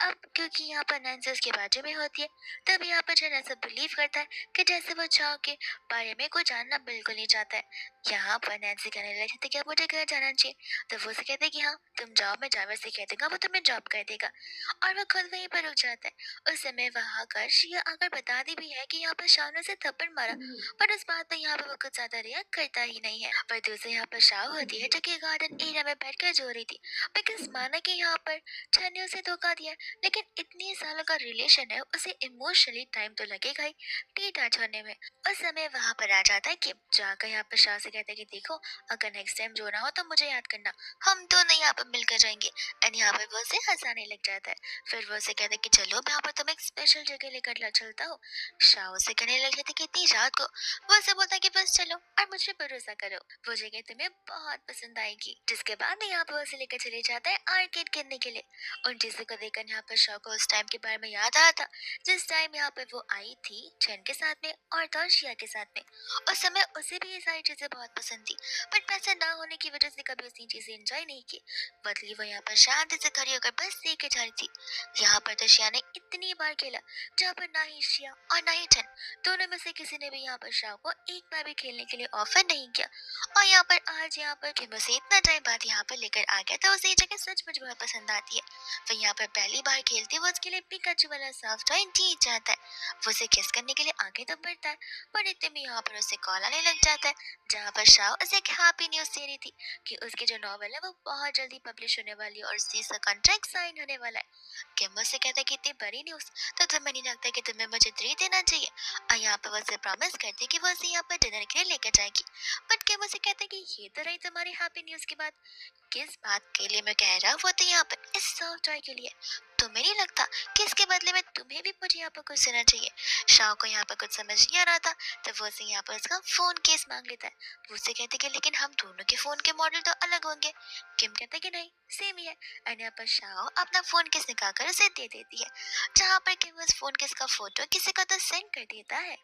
अब क्योंकि यहाँ पर नैन्सी उसके बाजू में होती है, तब यहाँ पर जैन ऐसा बिलीव करता है कि जैसे वो शाह के बारे में कुछ जानना बिल्कुल नहीं चाहता है। यहाँ पर नैन्सी कहने लगी थी कि अब मुझे घर जाना चाहिए, तो वो उसे कहते कि हाँ तुम जाओ, मैं जावर से कह दूंगा, वो तुम्हें जॉब कर देगा, और वो खुद वहीं पर रुक जाता है। उस समय वहाँ आकर शिया आकर बताती भी है कि यहाँ पर शाह ने उसे थप्पड़ मारा, पर उस बात पर यहाँ पर वो कुछ ज्यादा रिएक्ट करता ही नहीं है। पर दूसरे यहाँ पर शाह होती है जो कि गार्डन एरिया में बैठकर जो रही थी, बिकॉज माना कि यहाँ पर चैन ने उसे धोखा दिया, लेकिन इतने सालों का रिलेशन है, उसे इमोशनली टाइम तो लगेगा ही टी-टच होने में। उस समय वहाँ पर आ जाता है कि जाकर यहाँ पर शाह से कहता है कि देखो, अगर नेक्स्ट टाइम जो ना हो तो मुझे याद करना, हम दोनों यहाँ पर मिलकर जाएंगे। एंड यहाँ पर वो उसे हंसाने लग जाता है। फिर वो उसे कहता है कि चलो मैं यहाँ पर तुम्हें एक स्पेशल जगह लेकर चलता हूँ। शाह उसे कहने लग जाता है कि इतनी रात को, वो उसे बोलता है कि बस चलो और मुझ पे भरोसा करो, वो जगह तुम्हें बहुत पसंद आएगी। जिसके बाद में यहाँ पर उसे लेकर चले जाता है आर्केड खेलने के लिए। उन चीजों को देखकर यहाँ पर शाह को उस टाइम के बारे में याद आया था, जिस टाइम यहाँ पर वो आई थी चैन के साथ में और तौशिया के साथ में। उस समय उसे भी ये सारी चीजें बहुत पसंद थी, बट पैसा ना होने की वजह से कभी उसने चीजें एंजॉय नहीं की, बदली वो यहाँ पर शांति से खड़ी होकर बस देखे जा रही थी। यहाँ पर तौशिया ने इतनी बार खेला, जहाँ पर ना ही शिया और ना ही चैन दोनों में से किसी ने भी यहाँ पर शाह को एक बार भी खेलने के लिए ऑफर नहीं किया। और यहाँ पर आज यहाँ पर किम उसे इतना टाइम बाद यहाँ पर लेकर आ गया, तो उसे ये जगह सचमुच बहुत पसंद आती है। वो यहाँ पर पहली बार खेलती है, वो उसके लिए पिकाचू वाला सॉफ्ट टॉय जीत जाता है। वो उसे किस करने के लिए आगे तो बढ़ता है, पर इतने में यहाँ पर उसे कॉल आने लग जाता है, जहाँ पर शाह उसे एक हैप्पी न्यूज़ दे रही थी कि उसकी जो नॉवल है वो बहुत जल्दी पब्लिश होने वाली है और उसका कॉन्ट्रैक्ट साइन होने वाला है। किम मुझसे कहता है कि इतनी बड़ी न्यूज़ तो तुम्हें नहीं लगता कि तुम्हें मुझे ट्रीट देना चाहिए। और यहाँ पर वो उसे प्रॉमिस करती है कि वो उसे यहाँ पर डिनर के लिए लेकर जाएगी। बट किम मुझसे कहता है कि ये तो रही तुम्हारी हैप्पी न्यूज़ की बात, किस बात के लिए मैं कह रहा हूँ वो तो यहाँ पर इस सॉफ्ट टॉय के लिए। तुम्हें नहीं लगता कि इसके बदले में तुम्हें भी मुझे यहाँ पर कुछ देना चाहिए। शाह को यहाँ पर कुछ समझ नहीं आ रहा था, तो वो उसे यहाँ पर उसका फोन केस मांग लेता है। वो उससे कहते कि लेकिन हम दोनों के फोन के मॉडल तो अलग होंगे। किम कहता है कि नहीं, सेम ही है। और यहाँ पर शाह अपना फोन केस निकाल कर उसे दे देती है, जहाँ पर किम उस फोन केस का फोटो किसी को तो सेंड कर देता है।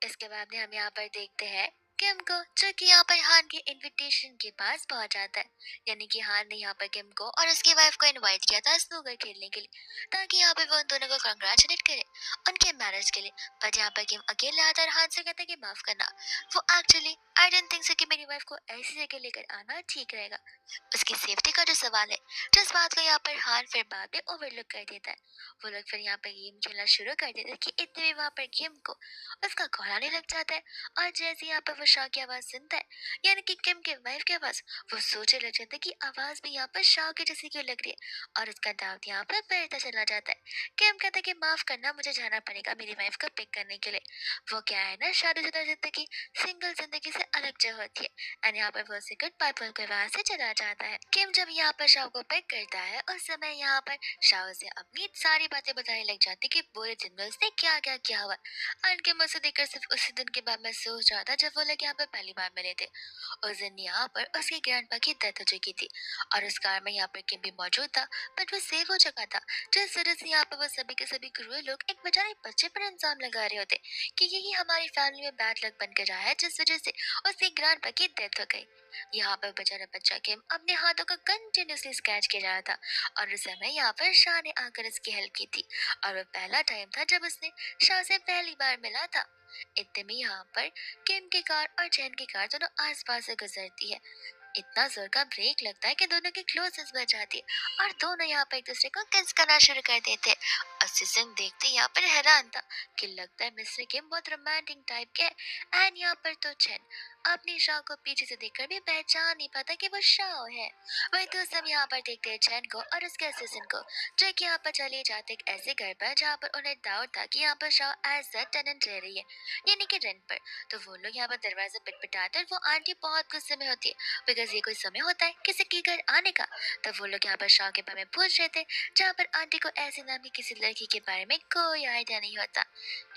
इसके बाद में हम यहाँ पर देखते हैं किम को, जो कि यहाँ पर हान के इनविटेशन के पास पहुंच जाता है। यानी कि हान ने यहाँ पर किम को और उसकी वाइफ को इनवाइट किया था स्नूकर खेलने के लिए, ताकि यहाँ पे वो उन दोनों को कंग्रेचुलेट करे उनके मैरिज के लिए। बट यहाँ पर किम अकेले आता है और हान से कहता है कि माफ करना, वो actually I don't think so कि मेरी वाइफ को ऐसी जगह लेकर आना ठीक रहेगा। उसकी सेफ्टी का जो सवाल है, जिस बात को यहाँ पर हान फिर बाद में ओवरलुक कर देता है। वो लोग फिर यहाँ पर गेम खेलना शुरू कर देते हैं कि इतने में वहाँ पर किम को उसका कॉल आने लग जाता है। और जैसे ही यहाँ पर वो शाह की आवाज सुनता है, यानी कि किम के वाइफ की आवाज, वो सोचने लग जाता है कि आवाज भी यहाँ पर शाह की जैसी क्यों लग रही है, और उसका डाउट यहाँ पर बढ़ता चला जाता है। किम कहता है कि माफ करना, मुझे जाना पड़ेगा मेरी वाइफ को पिक करने के लिए। वो क्या है ना, शादीशुदा जिंदगी सिंगल जिंदगी से अलग जो होती है। एंड यहाँ पर वो सिगरेट पाइप के वहां से चला जाता है। किम जब यहाँ पर शाह को पिक करता है, उस समय यहाँ पर शाह से अपनी सारी बातें बताने लग जाती कि पूरे दिन में उसने क्या क्या किया हुआ। के मुझसे देखकर सिर्फ उसी दिन के बाद मैं सोच रहा था जब वो लोग यहाँ पर पहली बार मिले थे। उस दिन यहाँ पर उसके ग्रैंडपा की डेथ हो चुकी थी और उस कार में यहाँ पर किम भी मौजूद था, बट वो सेव हो चुका था। जिस वजह से यहाँ पर वो सभी के सभी क्रूर लोग एक बेचारे बच्चे पर इल्जाम लगा रहे होते कि यही हमारी फैमिली में बैड लक बन कर रहा है, जिस वजह से उसके ग्रैंडपा की डेथ हो गई। यहाँ पर बेचारा बच्चा किम अपने हाथों का कंटिन्यूसली स्क्रैच कर रहा था और उस समय यहाँ पर शाह ने आकर उसकी हेल्प की थी। और वो पहला टाइम था जब उसने शाह से पहली बार मिला था। इतने में यहाँ पर किम की कार और जैन की कार दोनों आसपास से गुजरती है। इतना जोर का ब्रेक लगता है कि दोनों की क्लोजेस बच जाती है और दोनों यहाँ पर एक दूसरे को किस करना शुरू कर देते हैं। असिस्टेंट देखते यहाँ पर हैरान था कि लगता है मिस्टर किम बहुत रोमांटिक टाइप के। एंड यहाँ पर तो चैन अपनी शाह को पीछे से देखकर भी पहचान नहीं पाता कि वो शाह है। वही तो सब यहाँ पर देखते हैं चैन को और उसके असिस्टेंट को, जो कि यहाँ पर चले जाते एक ऐसे घर पर जहाँ पर उन्हें डाउट था कि यहाँ पर शाह एज अ टेनेंट रह रही है, यानी कि रेंट पर। तो वो लोग यहाँ पर दरवाजा पिटपिटाते और वो आंटी बहुत गुस्से में होती है, बिकॉज ये कोई समय होता है किसी के घर आने का। तब वो लोग यहाँ पर शाह के बारे में पूछ रहे थे, जहाँ पर आंटी को ऐसे नाम की किसी लड़की के बारे में कोई आइडिया नहीं होता।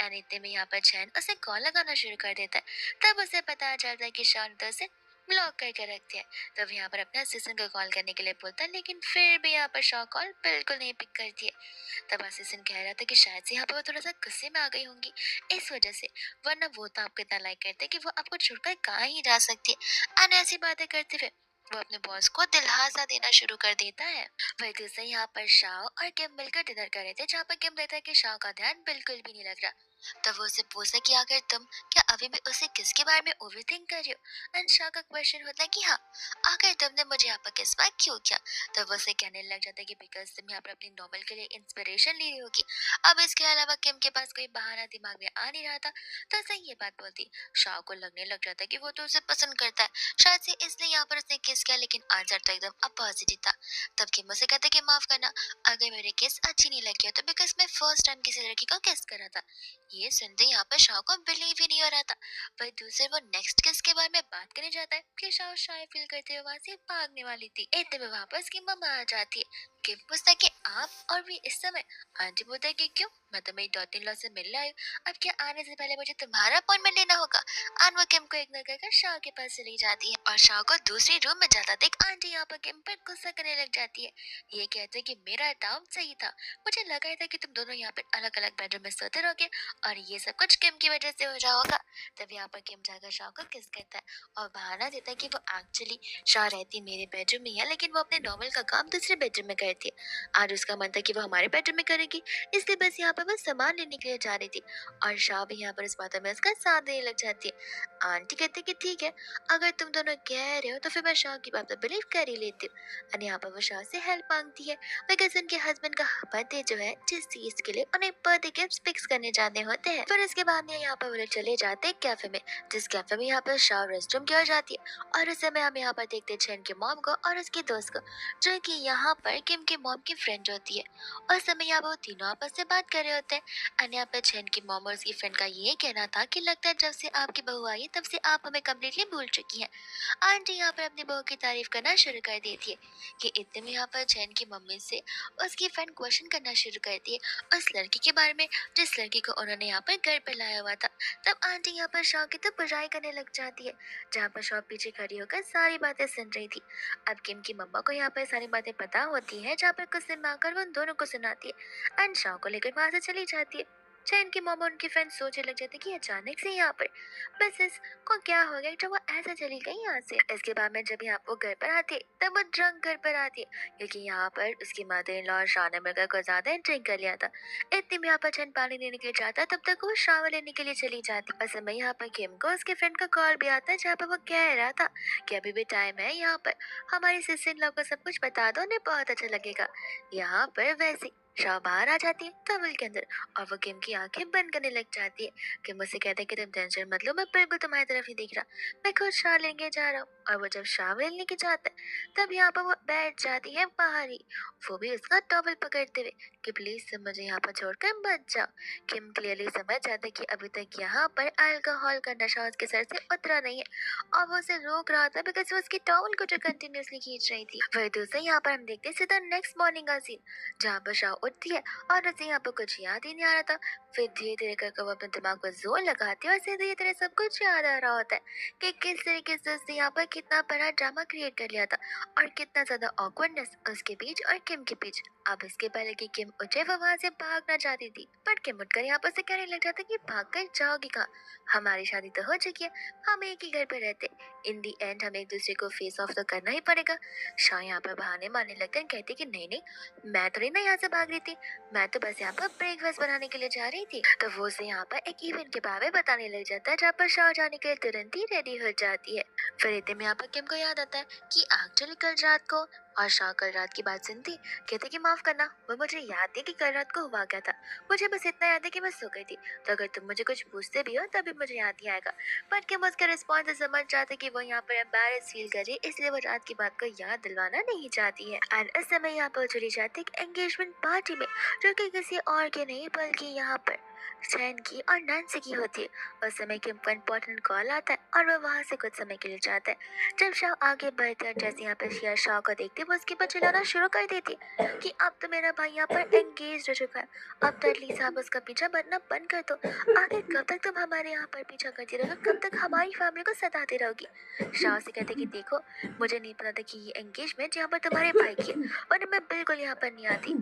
एंड इतने में यहाँ पर चैन उसे कॉल लगाना शुरू कर देता है। तब उसे पता चलता है कि शाह ने तो उसे ब्लॉक करके रख दिया। तब यहाँ पर अपने असिस्टेंट को कॉल करने के लिए बोलता है, लेकिन फिर भी यहाँ पर शाह कॉल बिल्कुल नहीं पिक करती है। तब असिस्टेंट कह रहा था कि शायद से यहाँ पर वो थोड़ा सा गुस्से में आ गई होंगी इस वजह से, वरना वो तो आपको इतना लाइक करते कि वो आपको छोड़कर कहाँ ही जा सकती है। एंड ऐसी बातें करते हुए वो अपने बॉस को दिलासा देना शुरू कर देता है। वही दूसरे यहाँ पर शाह और किम मिलकर डिनर कर रहे थे, जहाँ पर किम कहता है कि शाह का ध्यान बिल्कुल भी नहीं लग रहा। तब वो उसे पूछता है कि आखिर तुम क्या अभी भी उसे किसके बारे में ओवरथिंक कर रही हो। एंड शाह का क्वेश्चन होता है कि हाँ, आखिर तुमने मुझे यहाँ पर किस बार क्यों किया। तब वो उसे कहने लग जाता है कि बिकॉज तुम यहाँ पर अपनी नॉवल के लिए इंस्पिरेशन ले रही होगी। अब इसके अलावा किम के पास कोई बहाना दिमाग में आ नहीं रहा था, तो उसे ये बात बोलती। शाह को लगने लग जाता है कि वो तो उसे पसंद करता है, शायद से इसलिए यहाँ पर उसने किस किया, लेकिन आंसर तो एकदम अपोजिट ही था। तब किम उसे कहता है कि माफ करना, अगर मेरी किस अच्छी नहीं लगी हो तो बिकॉज मैं फर्स्ट टाइम किसी लड़की को किस कर रहा था। ये सुनते यहाँ पर शाह को बिलीव ही नहीं हो रहा था। पर दूसरे वो नेक्स्ट किस के बारे में बात करने जाता है कि शाह शाय फील करते हुए वहां से भागने वाली थी। इतने में वापस की मम्मा आ जाती है। किम पूछता है कि आप और भी इस समय। आंटी बोलता है कि क्यों, मैं तो मेरी डॉटर इन लॉ से मिलने आई हूँ, अब क्या आने से पहले मुझे तुम्हारा अपॉइंटमेंट लेना होगा। एंड वो किम को इग्नोर कर शाह के पास चली जाती है और शाह को दूसरे रूम में जाता देख आंटी यहाँ पर किम पर गुस्सा करने लग जाती है। ये कहते हैं कि मेरा डाउट सही था, मुझे लगा था कि तुम दोनों यहाँ पर अलग अलग बेडरूम में सोते रहोगे और ये सब कुछ किम की वजह से हो रहा होगा। तब यहाँ पर किम जाकर शाह को किस करता है और बहाना देता है कि वो एक्चुअली शाह रहती मेरे बेडरूम में है, लेकिन वो अपने नॉवल का काम दूसरे बेडरूम में करती है। आज उसका मन था कि वो हमारे बेडरूम में करेगी, इसलिए बस यहाँ पर वो सामान लेने के लिए जा रही थी और शाह भी यहाँ पर इस बात में उसका साथ देने लग जाती है। आंटी कहते कि ठीक है, अगर तुम दोनों कह रहे हो तो फिर मैं शाह की बात पर बिलीव कर ही लेती हूँ। और यहाँ पर वो शाह से हेल्प मांगती है बिकॉज उनके हस्बैंड का बर्थडे जो है, जिस चीज के लिए उन्हें बर्थडे गिफ्ट फिक्स करने जाने होते हैं। फिर इसके बाद में यहाँ पर वो लोग चले जाते हैं कैफे में, जिस कैफे में यहाँ पर शाह रेस्टरूम की ओर जाती है। और उस समय हम यहाँ पर देखते हैं चैन के मॉम को और उसके दोस्त को, जो कि यहाँ पर किम के मॉम की फ्रेंड होती है। उस समय यहाँ पर वो तीनों आपस से बात कर रहे होते हैं। एंड यहाँ पर चैन की मॉम और उसकी फ्रेंड का ये कहना था कि लगता है जब से आपकी बहू आई है तब से आप हमें कम्प्लीटली भूल चुकी हैं। आंटी यहाँ पर अपनी बहू की तारीफ करना शुरू कर देती है कि इतने में यहाँ पर चैन की मम्मी से उसकी फ्रेंड क्वेश्चन करना शुरू करती है उस लड़की के बारे में, जिस लड़की को उन्होंने यहाँ पर घर पे लाया हुआ था। तब आंटी यहाँ पर शॉ की तो बुराई करने लग जाती है, जहाँ पर शॉ पीछे खड़ी होकर सारी बातें सुन रही थी। अब किम की मम्मा को यहाँ पर सारी बातें पता होती है, जहाँ पर कुछ दिन आकर वो उन दोनों को सुनाती है एंड शॉ को लेकर वहां से चली जाती है। चैन की मम्मा उनकी फ्रेंड सोचने लग जाती कि अचानक से यहाँ पर बस इसको क्या हो गया जो वो ऐसे चली गई यहाँ से। इसके बाद में जब यहाँ वो घर पर आती है तब वो ड्रंक घर पर आती है, क्योंकि यहाँ पर उसकी मदर इन लॉ और शाह ने मिलकर कुछ ज्यादा ड्रिंक कर लिया था। इतने में यहाँ पर चैन पानी लेने के लिए जाता है, तब तक वो शावर लेने के लिए चली जाती है। समय यहाँ पर किम को उसके फ्रेंड का कॉल भी आता है, जहाँ पर वो कह रहा था कि अभी भी टाइम है, यहाँ पर हमारी सिस्टर इन लॉ को सब कुछ बता दो, उन्हें बहुत अच्छा लगेगा। यहाँ पर वैसे शाह बाहर आ जाती है टनल के अंदर और वो किम की आंखें बंद करने लग जाती है। किम मुझसे कहता है कि तुम टेंशन मत लो, मैं बिल्कुल तुम्हारी तरफ ही देख रहा, मैं खुद शाह लेने जा रहा हूँ। और वो जब शाह लेने की जाता है तब यहाँ पर वो बैठ जाती है बाहर ही, वो भी उसका टॉवल पकड़ते हुए कि प्लीज तुम मुझे यहाँ पर छोड़कर मत जाओ। किम क्लियरली समझ जाता है कि अभी तक यहाँ पर अल्कोहल का नशा उसके सर से उतरा नहीं है और वो उसे रोक रहा था बिकॉज वो उसकी टॉवल को जो कंटिन्यूअसली खींच रही थी। वही दूसरे यहाँ पर हम देखते हैं सीधा नेक्स्ट मॉर्निंग का सीन, जहाँ पर शाह उठती है और उसे यहाँ पर कुछ याद ही नहीं आ रहा था। फिर धीरे धीरे करके वो अपने दिमाग पर जोर लगाती है और उसे धीरे धीरे सब कुछ याद आ रहा होता है कि किस तरीके से उसने यहाँ पर कितना बड़ा ड्रामा क्रिएट कर लिया था और कितना ज्यादा ऑकवर्डनेस उसके बीच और किम के बीच। अब इसके पहले कि किम उठे वो वहां से भागना चाहती थी, बट किम उठकर यहाँ पर से कहने लग जाता कि भाग कर जाओगी कहाँ, हमारी शादी तो हो चुकी है, हम एक ही घर पे रहते, इन दी एंड हमें एक दूसरे को फेस ऑफ तो करना ही पड़ेगा। शाह यहाँ पर बहाने मारने लगते हैं, कहती कि नहीं नहीं, मैं थोड़ी ना यहाँ से भाग रही थी, मैं तो बस यहाँ पर ब्रेकफास्ट बनाने के लिए जा रही थी। तो वो उसे यहाँ पर एक इवेंट के बारे में बताने लग जाता है, जहाँ पर शाह जाने के लिए तुरंत ही रेडी हो जाती है। फिर इतने में यहाँ पर किम को याद आता है कि एक्चुअली कल रात को, और शाह कल रात की बात सुनती कहते कि माफ करना, वो मुझे याद है कि कल रात को हुआ क्या था, मुझे बस इतना याद है कि मैं सो गई थी, तो अगर तुम मुझे कुछ पूछते भी हो तभी मुझे याद नहीं आएगा। बट किम उसका रिस्पॉन्स से समझ जाते कि वो यहाँ पर एम्बैरेस फील कर रही है, इसलिए वो रात की बात को याद दिलवाना नहीं चाहती है। एंड इस समय यहाँ पर चली जाती है एंगेजमेंट पार्टी में, जो कि किसी और के नहीं बल्कि यहाँ पर चैन की और नैन्सी की होती है। उस समय किम का इंपॉर्टेंट कॉल आता है और वह वहाँ से कुछ समय के लिए जाता है। जब शाह आगे बढ़ते और जैसे यहाँ पर शिया शाह को देखती वो उसके पर चिल्लाना शुरू कर देती कि अब तो मेरा भाई यहाँ पर एंगेज हो चुका है, अब तो एटलीस्ट आप उसका पीछा बनना बंद कर दो, आखिर कब तक तुम हमारे यहाँ पर पीछा करती रहोगे, कब तक हमारी फैमिली को सताती रहोगी। शाह से कहते कि देखो, मुझे नहीं पता था कि ये एंगेजमेंट यहाँ पर तुम्हारे भाई की है और मैं बिल्कुल यहाँ पर नहीं आती।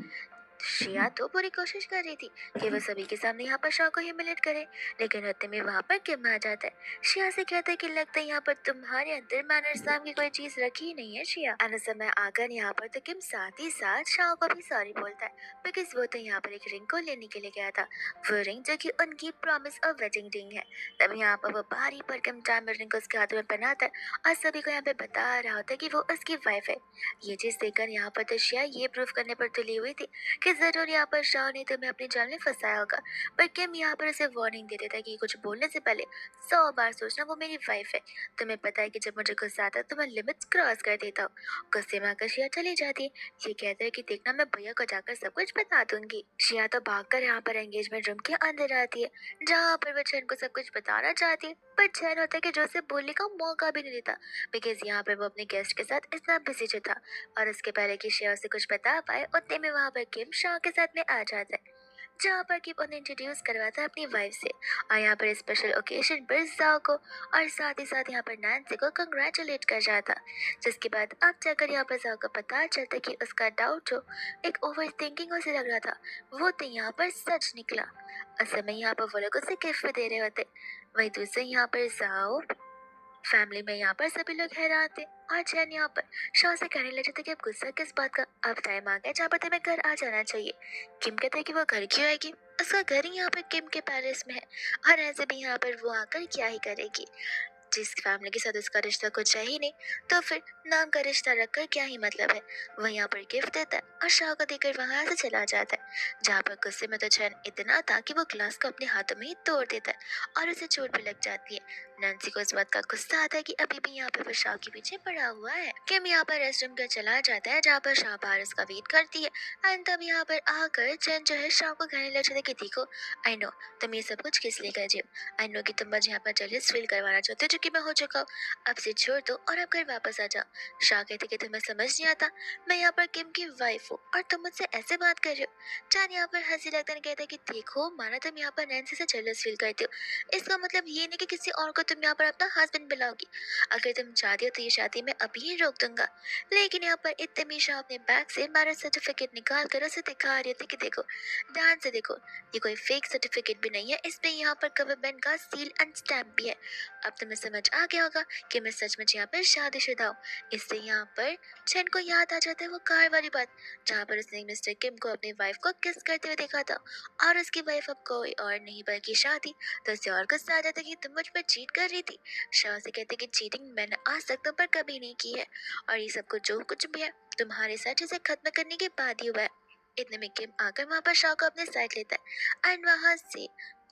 श्रेया तो पूरी कोशिश कर रही थी कि वो सभी के सामने यहाँ पर शाह को ह्यूमिलेट करे, लेकिन उतने में वहाँ पर किम आ जाता है। श्रेया से कहता है कि लगता है यहाँ पर तुम्हारे अंदर मैनर्स नाम की कोई चीज रखी ही नहीं है श्रेया। आने समय आकर यहाँ पर तो किम साथ ही साथ शाह को भी सॉरी बोलता है, बिकॉज वो तो यहाँ पर एक रिंग को लेने के लिए गया था, वो रिंग जो कि उनकी प्रॉमिस और वेडिंग रिंग है। तब यहाँ पर वो भारी भरकम डायमंड रिंग को उसके हाथ में पहनाता है और सभी को यहाँ पे बता रहा होता है कि वो उसकी वाइफ है। ये चीज देखकर यहाँ पर तो श्रेया ये प्रूव करने पर तुली हुई थी कि जरूर यहाँ पर शाह ने तुम्हें अपनी जाल में फंसाया होगा, पर किम यहाँ पर उसे वार्निंग दे देता है कि कुछ बोलने से पहले 100 बार सोचना, वो मेरी वाइफ है, तुम्हें पता है कि जब मुझे गुस्सा आता है तो मैं लिमिट्स क्रॉस कर देता हूँ। गुस्से में आकर शिया चली जाती है, ये कहते हैं कि देखना मैं भैया को जाकर सब कुछ बता दूंगी। शिया तो भागकर यहाँ पर एंगेजमेंट रूम के अंदर आती है, जहाँ पर वो चैन को सब कुछ बताना चाहती है, पर चैन होता है कि जो उसे बोलने का मौका भी नहीं देता, बिकॉज यहाँ पर वो अपने गेस्ट के साथ इतना बिजी था। और उसके पहले कि श्रेया उसे कुछ बता पाए उतने में वहाँ पर किम शाह के साथ में आ जाता है, जहाँ पर किम उन्हें इंट्रोड्यूस करवाता है अपनी वाइफ से, और यहाँ पर स्पेशल ओकेजन पर जाओ को और साथ ही साथ यहाँ पर नैन्सी को कंग्रेचुलेट कर जाता, जिसके बाद अब जाकर यहाँ पर जाओ को पता चलता कि उसका डाउट जो एक ओवर थिंकिंग उसे लग रहा था वो तो यहाँ पर सच निकला। उस समय यहाँ पर वो लोग उसे गिफ्ट दे रहे होते, वही दूसरे यहाँ पर जाओ फैमिली में यहाँ पर सभी लोग हैरान थे और चैन यहाँ पर शॉ से कहने लगे थे कि अब गुस्सा किस बात का, अब टाइम आ गया जहाँ पर तुम्हें घर आ जाना चाहिए। किम कहते हैं कि वो घर क्यों आएगी, उसका घर ही यहाँ पर किम के पेरिस में है और ऐसे भी यहाँ पर वो आकर क्या ही करेगी। जिस फैमिली के साथ उसका रिश्ता कुछ है ही नहीं, तो फिर नाम का रिश्ता रखकर क्या ही मतलब है। वो यहाँ पर गिफ्ट देता है और शाह को देकर वहां से चला जाता है, जहाँ पर गुस्से में तो चैन इतना था कि वो ग्लास को अपने हाथों में ही तोड़ देता है और उसे चोट भी लग जाती है। नैन्सी को इस बात का गुस्सा आता है कि अभी भी यहाँ पर वो शाह के पीछे पड़ा हुआ है। किम यहाँ पर रेस्टरूम का चला जाता है, जहाँ पर शाह बाहर उसका वेट करती है। एंड तब यहाँ पर आकर चैन जो है शाह को कहने लग जाता है कि देखो, आई नो तुम ये सब कुछ किस लिए कर रही हो, आई नो कि तुम मुझे यहाँ पर जेलस फील करवाना चाहते हो, जो कि मैं हो चुका हूँ। अब से छोड़ दो और अब घर वापस आ जाओ। शाह कहते कि तुम्हें समझ नहीं आता, मैं यहाँ पर किम की वाइफ हूँ और तुम मुझसे ऐसे बात कर रहे हो। चान यहाँ पर हंसी लगता है, कहता है कि देखो माना तुम यहाँ पर नैन्सी से जेलस फील करते हो, इसका मतलब ये नहीं कि किसी और को तुम यहाँ पर अपना हस्बैंड बुलाओगी। अगर तुम चाहती हो तो ये शादी मैं अभी ही रोक दूंगा। लेकिन यहाँ पर इतने में शाह अपने बैग से मैरिज सर्टिफिकेट निकाल कर उसे दिखा रही थी कि देखो ध्यान से देखो, ये कोई फेक सर्टिफिकेट भी नहीं है, इस पे यहाँ पर गवर्नमेंट का सील एंड स्टैम्प भी है। अब तुम्हें समझ आ गया होगा कि मैं सचमुच यहाँ पर शादीशुदा हूँ। इससे यहाँ पर चैन को याद आ जाता है वो कार वाली बात, जहाँ पर उसने मिस्टर किम को अपनी वाइफ को किस करते हुए देखा था और उसकी वाइफ अब कोई और नहीं बल्कि शाह थी। तो उससे और गुस्सा आ जाता है कि तुम मुझ पर चीट कर रही थी। शाह से कहते कि चीटिंग मैंने आज तक तुम पर कभी नहीं की है और ये सब कुछ जो कुछ भी है तुम्हारे साथ इसे खत्म करने के बाद ही हुआ है। इतने में किम आकर वहाँ पर शाह को अपने साइड लेता है एंड वहाँ से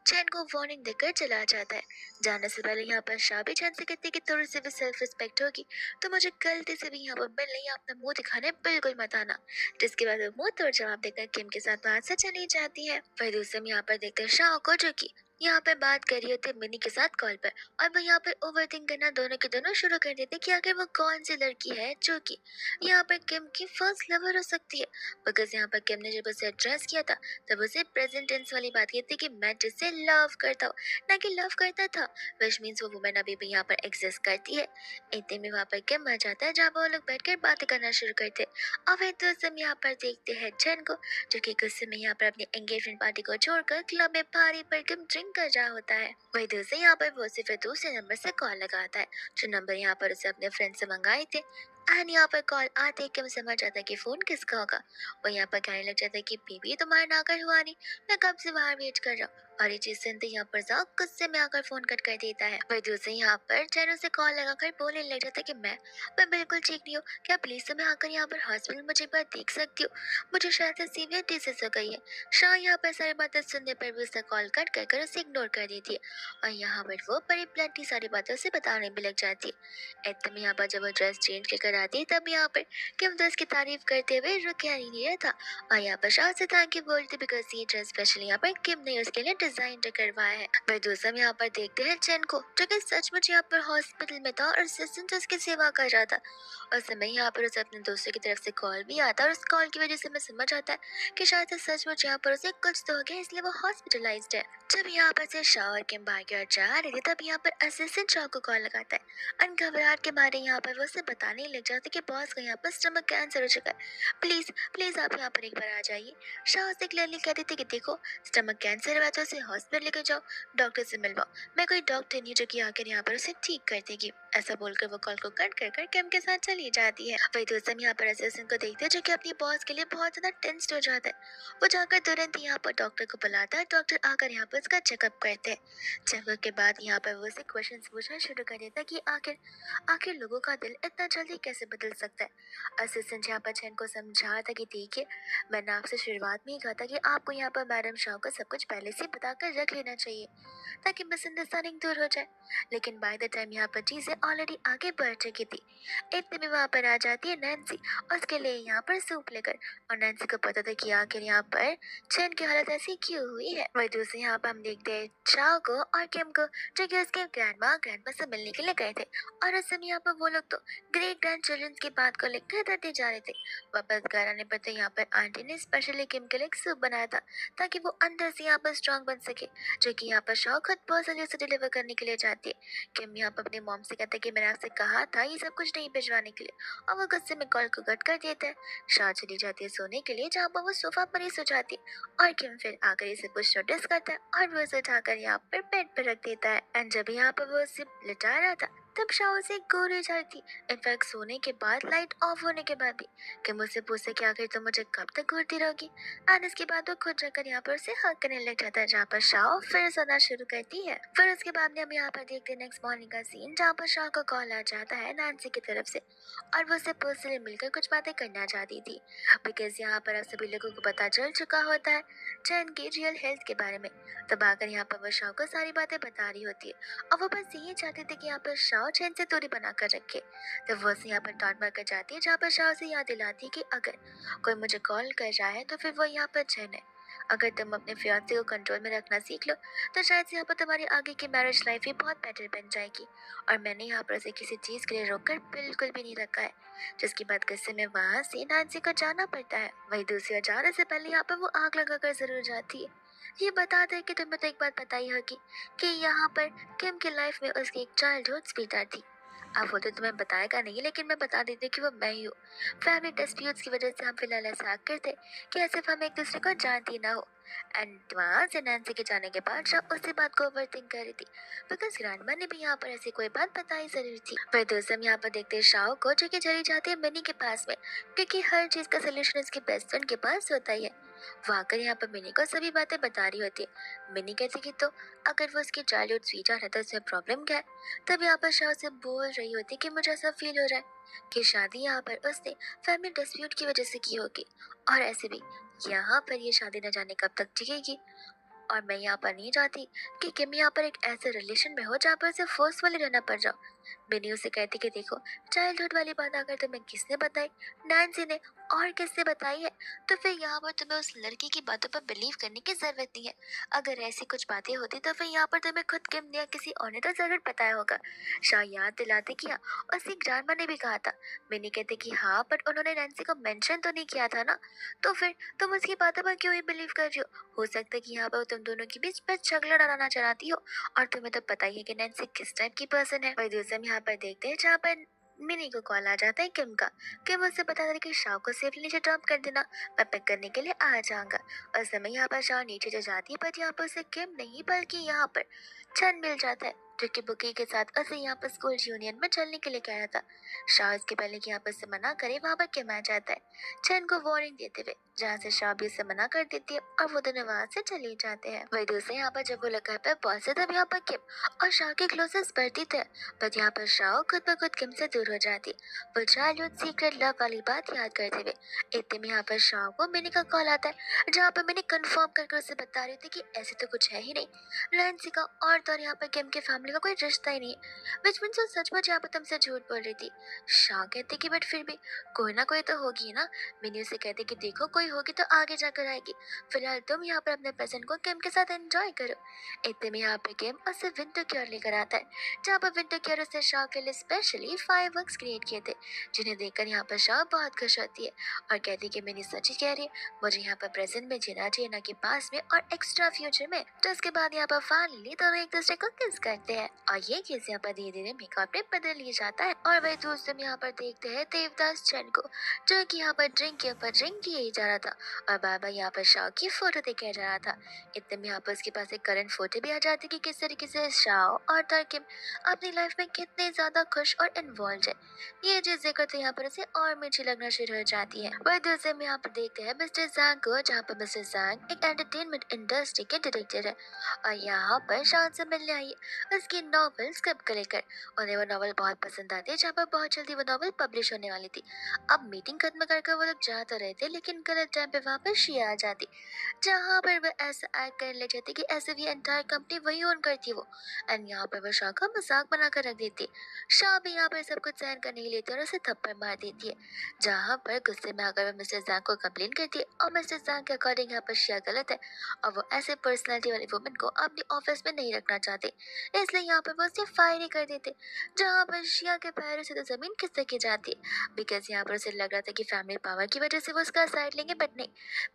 चैन को वार्निंग देकर चला जाता है। जाने से पहले यहाँ पर शाह भी चैन से कहती है कि थोड़ी सी भी सेल्फ रिस्पेक्ट होगी तो मुझे गलती से भी यहाँ पर मिलने या अपना मुंह दिखाने बिल्कुल मत आना। जिसके बाद वो मुंह तोड़ जवाब देकर किम के साथ वहां से चली जाती है। वही दूसरे में यहाँ पर देखते हैं शाह को, जो की यहाँ पे बात कर रही होती है मिनी के साथ कॉल पर, और वो यहाँ पे ओवरथिंक करना दोनों के दोनों शुरू कर देते कि आखिर वो कौन सी लड़की है जो कि यहाँ पर किम की फर्स्ट लवर हो सकती है। बिकॉज यहाँ पर किम ने जब उसे एड्रेस किया था तब उसे प्रेजेंट टेंस वाली बात की थी कि मैं जिससे लव करता हूँ, ना कि लव करता था, विच मीन्स वो वुमेन अभी भी यहाँ पर एग्जिस्ट करती है। इतने में वहाँ पर किम आ जाता है, जहाँ पर वो लोग बैठकर बातें करना शुरू करते हैं। और वही तो हम यहाँ पर देखते हैं जैन को, जो कि गुस्से में यहाँ पर अपनी एंगेजमेंट पार्टी को छोड़कर क्लब में भारी भरकम ड्रिंक कर रहा होता है। वही दूसरे यहाँ पर वो सिर्फ दूसरे नंबर से कॉल लगाता है, जो नंबर यहाँ पर उसे अपने फ्रेंड से मंगाए थे। एंड यहाँ पर कॉल आते ही किम समझ जाता है कि फोन किसका होगा। वो यहाँ पर कहने लग जाता है कि बेबी तुम्हारा ना कर हुआ नहीं, मैं कब से बाहर वेट कर रहा हूँ। और ये चीज सुनते यहाँ पर जाक गुस्से में आकर फोन कट कर देता है। वही दूसरे यहाँ पर चैनो से कॉल लगाकर बोलने लग जाता है कि मैं बिल्कुल ठीक नहीं हूँ, क्या प्लीज तुम्हें आकर यहाँ पर हॉस्पिटल मुझे एक बार देख सकती हो, मुझे शायद से सीवियर डिजीज हो गई है। शाह यहाँ पर सारी बातें सुनने पर भी उसका कॉल कट कर उसे इग्नोर कर देती है और यहाँ पर वो बड़ी ब्लंटली सारी बातें उसे बताने भी लग जाती है। इतने में यहाँ पर जब वो ड्रेस चेंज कर आती है तब यहाँ पर किम तो उसकी तारीफ करते हुए रुक ही नहीं रहा था और यहाँ पर शाह से थैंक यू बोलते बिकॉज ये ड्रेस स्पेशली यहाँ पर किम ने उसके लिए डिजाइन करवाया है। वही दूसरा हम यहाँ पर देखते हैं चैन को, जो कि सचमुच यहाँ पर हॉस्पिटल में था और असिस्टेंट उसकी सेवा कर रहा था। और समय यहाँ पर उसे अपने दोस्तों की तरफ से कॉल भी आता है और उस कॉल की वजह से मैं समझ आता है कि शायद से सचमुच यहाँ पर उसे कुछ तो हो गया, इसलिए वो हॉस्पिटलाइज्ड है। जब यहाँ पर से शाह और किम बाहर की ओर जा रहे थे तब यहाँ पर असिस्टेंट शाह को कॉल लगाता है और घबराहट के मारे यहाँ पर वो उसे बताने लग जाता है कि बॉस को यहाँ पर स्टमक कैंसर हो चुका है, प्लीज प्लीज आप यहाँ पर एक बार आ जाइए। शाह उसे क्लियरली कहते थे कि देखो स्टमक कैंसर है तो उसे हॉस्पिटल लेकर जाओ, डॉक्टर से मिलवाओ, मैं कोई डॉक्टर नहीं जो कि आकर यहाँ पर उसे ठीक कर देगी। ऐसा बोलकर वो कॉल को कट कर किम के साथ चली जाती है। वही दोस्त हम यहाँ पर असिस्टेंट को देखते हैं, जो कि अपनी बॉस के लिए बहुत ज्यादा टेंस्ड हो जाता है। वो जाकर तुरंत यहाँ पर डॉक्टर को बुलाता है, डॉक्टर आकर यहाँ पर उसका चेकअप करते हैं। चेकअप के बाद यहाँ पर वो उसे क्वेश्चन पूछना शुरू कर देता है कि आखिर आखिर लोगों का दिल इतना जल्दी कैसे बदल सकता है। असिस्टेंट यहाँ पर चैन को समझा था कि देखिए मैंने आपसे शुरुआत में ही कहा था कि आपको यहाँ पर मैडम शाह को सब कुछ पहले से बताकर रख लेना चाहिए ताकि मिसअंडरस्टैंडिंग दूर हो जाए, लेकिन बाय द टाइम यहाँ पर चीजें ऑलरेडी आगे बढ़ चुकी थी। इतने में वहाँ पर आ जाती है नैन्सी और उसके लिए यहाँ पर सूप लेकर, और नैन्सी को पता था कि आखिर यहाँ पर चैन की हालत ऐसी क्यों हुई है। वही दूसरे यहाँ पर हम देखते हैं चाओ को और किम को, जो कि उसके ग्रैंडमा से मिलने के लिए गए थे और उस समय यहाँ पर वो लोग तो ग्रेट ग्रैंड चिल्ड्रन की बात को लेकर डरते जा रहे थे। वापस घर आने पर तो यहाँ पर आंटी ने स्पेशली किम के लिए एक सूप बनाया था ताकि वो अंदर से यहाँ पर स्ट्रांग बन सके, जो कि यहाँ पर शाह खुद बहुत जल्दी से डिलीवर करने के लिए जाती है। किम यहाँ पर अपने मॉम से कहता है कि मैंने आपसे कहा था ये सब कुछ नहीं भिजवाने के लिए, और वो गुस्से में कॉल को कट कर देता है। शाह चली जाती है सोने के लिए, जहाँ पर वो सोफा पर ही सो जाती है और किम फिर आकर इसे कुछ नोटिस करता है और वो उसे उठाकर यहाँ पर बेड पर रख देता है। एंड जब यहाँ पर वो उसे लिटा रहा था तब शाह से गोली थी। इनफैक्ट सोने के बाद लाइट ऑफ होने के बाद भी कि मुझसे पूछते कि आखिर तुम मुझे कब तक घूरती रहोगी। एंड इसके बाद वो खुद जाकर यहाँ पर उसे हक करने लग जाता है, जहाँ पर शाह फिर सोना शुरू करती है। फिर उसके बाद में हम यहाँ पर देखते हैं नेक्स्ट मॉर्निंग का सीन, जहाँ पर शाह को कॉल आ जाता है नैन्सी की तरफ से और वो उससे पर्सनली मिलकर कुछ बातें करना चाहती थी, बिकॉज यहाँ पर अब सभी लोगों को पता चल चुका होता है चैन की रियल हेल्थ के बारे में। तब आकर यहाँ पर वो शाह को सारी बातें बता रही होती है और वो बस यही चाहते थे कि यहाँ पर शाह चैन से दूरी बनाकर रखे। तब वो उसे यहाँ पर टॉन्ट मार कर जाती है, जहाँ पर शाह उसे याद दिलाती है कि अगर कोई मुझे कॉल कर रहा है तो फिर वो यहाँ पर चैन है। अगर तुम अपने फियांसे को कंट्रोल में रखना सीख लो तो शायद से यहाँ पर तुम्हारी आगे की मैरिज लाइफ भी बहुत बेटर बन जाएगी। और मैंने यहाँ पर उसे किसी चीज़ के लिए रोककर बिल्कुल भी नहीं रखा है, जिसके बाद गुस्से में वहाँ से नैन्सी को जाना पड़ता है। वही दूसरी ओर जाने से पहले यहाँ पर वो आग लगाकर जरूर जाती है। ये बता दे कि तुम्हें तो एक बात पता ही होगी कि यहाँ पर किम की लाइफ में उसकी एक चाइल्डहुड स्वीटहार्ट थी। अब वो तो तुम्हें बताएगा नहीं, लेकिन मैं बता देती कि वो मैं ही हूँ। फैमिली डिस्प्यूट्स की वजह से हम फिलहाल ऐसा करते कि ऐसे हम एक दूसरे को जानती ना हो। एंड वहाँ से नैन्सी के जाने के बाद शाह उसी बात को ओवरथिंक कर रही थी, बिकॉज ग्रैंडमा ने भी यहाँ पर ऐसी कोई बात बताई जरूर थी। फिर दोस्तों यहाँ पर देखते हैं शाह को, जो कि चली जाती है मिनी के पास में, क्योंकि हर चीज का सोल्यूशन उसके बेस्ट फ्रेंड के पास होता ही है। वो आकर यहाँ पर मिनी को सभी बातें बता रही होती है। मिनी कहती कि तो अगर वो उसकी चाइल्डहुड स्वीटहार्ट है तो उसमें प्रॉब्लम क्या है। तब यहाँ पर शाह से बोल रही होती है कि मुझे ऐसा फील हो रहा है कि शादी यहाँ पर उसने फैमिली डिस्प्यूट की वजह से की होगी, और ऐसे भी यहाँ पर ये शादी न जाने कब तक टिकेगी। और मैं यहाँ पर नहीं चाहती कि किम यहाँ पर एक ऐसे रिलेशन में हो जहाँ पर उसे फोर्सफुली रहना पड़ जाओ। बिनी उसे कहती कि देखो, चाइल्डहुड वाली बात अगर तुम्हें किसने बताई, नैन्सी ने, और किसने बताई है, तो फिर यहाँ पर तुम्हें उस लड़की की बातों पर बिलीव करने की जरूरत नहीं है। अगर ऐसी कुछ बातें होती तो फिर यहाँ पर तुम्हें खुद किम या किसी और ने तो जरूर बताया होगा। शाह याद दिलाते किया और उसकी ग्रैंडमा ने भी कहा था। बिनी कहते कि हाँ, बट उन्होंने नैन्सी को मेंशन तो नहीं किया था ना, तो फिर तुम उसकी बातों पर क्यों ही बिलीव कर रही हो सकता है कि यहाँ पर तुम दोनों के बीच बस झगड़ा डालना चाहती हो, और तुम्हें तो पता ही है कि नैन्सी किस टाइप की पर्सन है। वही दूसरे हम यहाँ पर देखते हैं, जहाँ पर मिनी को कॉल आ जाता है किम का, किम उससे बता रही कि शाह को सेफली नीचे ड्रॉप कर देना, मैं पिक करने के लिए आ जाऊंगा। और समय यहाँ पर शाह नीचे जो जाती है, बट यहाँ पर उसे किम नहीं बल्कि यहाँ पर चंद मिल जाता है, जो कि बुकी के साथ उसे यहाँ पर स्कूल यूनियन में चलने के लिए कह रहा था। शाह इसके पहले कि यहाँ पर उसे मना करे, वहाँ पर किम आ जाता है चैन को वार्निंग देते हुए, जहाँ से शाह भी उसे मना कर देती है और वो दोनों वहाँ से चले जाते हैं। वही दूसरे यहाँ पर जब वो लगा पे पहुंचे, तब यहाँ पर किम और शाह के क्लोजेस्ट बढ़ती थे, बट यहाँ पर शाह खुद ब खुद किम से दूर हो जाती। वो चाइल्डहुड सीक्रेट लव वाली बात याद करते हुए इतने में यहाँ पर शाह को मिनी का कॉल आता है, जहाँ पर मैंने कंफर्म करके उसे बता रही थी कि ऐसे तो कुछ है ही नहीं, नैन्सी का और तो और यहाँ पर किम के फैमिली का कोई रिश्ता ही नहीं है, विच मीन्स वो सचमुच यहाँ पर तुमसे झूठ बोल रही थी। शाह कहते कि बट फिर भी कोई ना कोई तो होगी ना। मिनी उसे कहते कि देखो, कोई होगी तो आगे जाकर आएगी, फिलहाल तुम यहाँ पर अपने प्रेजेंट को किम के साथ एंजॉय करो। इतने में यहाँ पे किम उसे विंटर क्योर लेकर आता है, जहाँ पर विंटर क्योर उसने शाह के लिए स्पेशली फायरवर्क्स क्रिएट किए थे, जिन्हें देखकर यहाँ पर शाह बहुत खुश होती है और कहती कि मिनी सच ही कह रही है, मुझे यहाँ पर प्रेजेंट में जीना चाहिए, ना कि पास में और एक्स्ट्रा फ्यूचर में। तो उसके बाद यहाँ पर फाइनली दोनों एक दूसरे को किस करते हैं और ये किस यहाँ पर धीरे धीरे मेकअप में बदल लिया जाता है। और वही दोस्तों यहाँ पर देखते हैं देवदास चैन को, जो कि यहाँ पर ड्रिंक के ऊपर ड्रिंक किए ही जा रहा था और बार बार यहाँ पर शाह की फोटो देखा जा रहा था। इतने में यहाँ पर उसके पास एक करंट फोटो भी आ जाती कि किस तरीके से शाह और तरकिम अपनी लाइफ में कितने ज्यादा खुश और इन्वॉल्व है। ये चीज देखकर तो यहाँ पर उसे और मीठी लगना शुरू हो जाती है। वही दूसरे में यहाँ पर देखते हैं मिस्टर जैंग को, जहाँ पर मिस्टर जैंग एक एंटरटेनमेंट इंडस्ट्री के डायरेक्टर है और यहाँ पर शाह से मिलने आई है उसकी नॉवल स्क्रिप्ट को लेकर। उन्हें वो नॉवल बहुत पसंद आती है, जहाँ पर बहुत जल्दी वो नॉवल पब्लिश होने वाली थी। अब मीटिंग खत्म करके वो लोग जा तो रहे थे, लेकिन गलत टाइम पे वहाँ पर शिया आ जाती, जहाँ पर वो ऐसा एक्ट करने लग जाती कि ऐसे भी एंटायर कंपनी वही ओन करती वो। एंड यहाँ पर वो शाह का मजाक बनाकर रख देती। शाह भी यहाँ पर सब कुछ सहन कर नहीं लेती और उसे थप्पड़ मार देती है, जहाँ पर गुस्से में आकर वो मिस्टर जैंग को कंप्लेन करती है और मिस्टर जैंग के अकॉर्डिंग यहाँ पर शिया गलत है और वो ऐसे पर्सनैलिटी वाली वुमन को अपने ऑफिस में नहीं रखना चाहते, इसलिए यहाँ पर वो उसे फायर ही कर देते, जहाँ पर शिया के पैरों से तो जमीन खिसक की जाती है, बिकॉज यहाँ पर उसे लग रहा था कि फैमिली पावर की वजह से वो उसका साइड लेंगे, बट नहीं,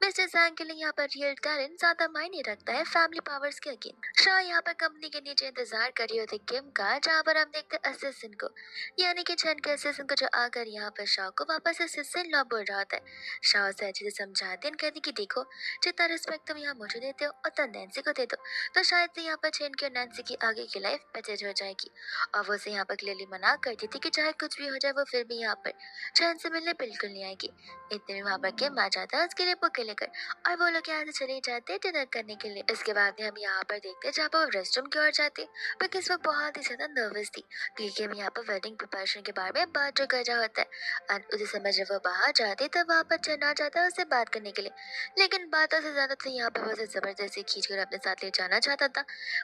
मिस्टर जैंग के लिए यहाँ पर रियल टैलेंट ज्यादा मायने रखता है फैमिली पावर्स के अगेन। शाह यहाँ पर कंपनी के नीचे इंतजार कर रही होती किम का, जहाँ पर हम देखते असिस्टेंट को, यानी कि चैन के असिस्टेंट को, जो आकर यहाँ पर शाह को वापस असिस्टेंट लॉ बोल रहा होता है। शाह उसे अच्छे से समझाते हैं, कहती कि देखो, जितना रिस्पेक्ट तुम यहाँ मुझे देते हो उतना नैन्सी को दे दो, तो शायद से यहाँ पर चैन की और नैन्सी की आगे की लाइफ बेटर हो जाएगी। और वो उसे यहाँ पर क्लियरली मना करती थी कि चाहे कुछ भी हो जाए वो फिर भी यहाँ पर चैन से मिलने बिल्कुल नहीं आएगी। इतने में वहाँ पर किम आ जाता है उसके लिए बुके लेकर, और वो लोग यहाँ से चले जाते हैं डिनर करने के लिए। इसके बाद में हम यहाँ पर देखते हैं जहाँ पर वो रेस्टरूम की ओर जाते, बिकॉज वो बहुत ही ज्यादा नर्वस थी क्योंकि किम यहाँ पर वेडिंग प्रिपरेशन के बारे में बात जो कर रहा होता है। एंड उसी समय जब वो बाहर जाती तब वहाँ पर चैन आ जाता है उससे बात करने के लिए, लेकिन बातों से ज्यादा तो यहाँ पर वो उसे जबरदस्ती खींचकर अपने साथ ले जाना चाहता था।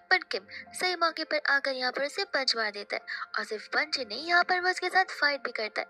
पर किम सही मौके पर आकर यहाँ पर उसे पंच मार देता है, और सिर्फ पंच ही नहीं यहाँ पर वो उसके साथ फाइट भी करता है,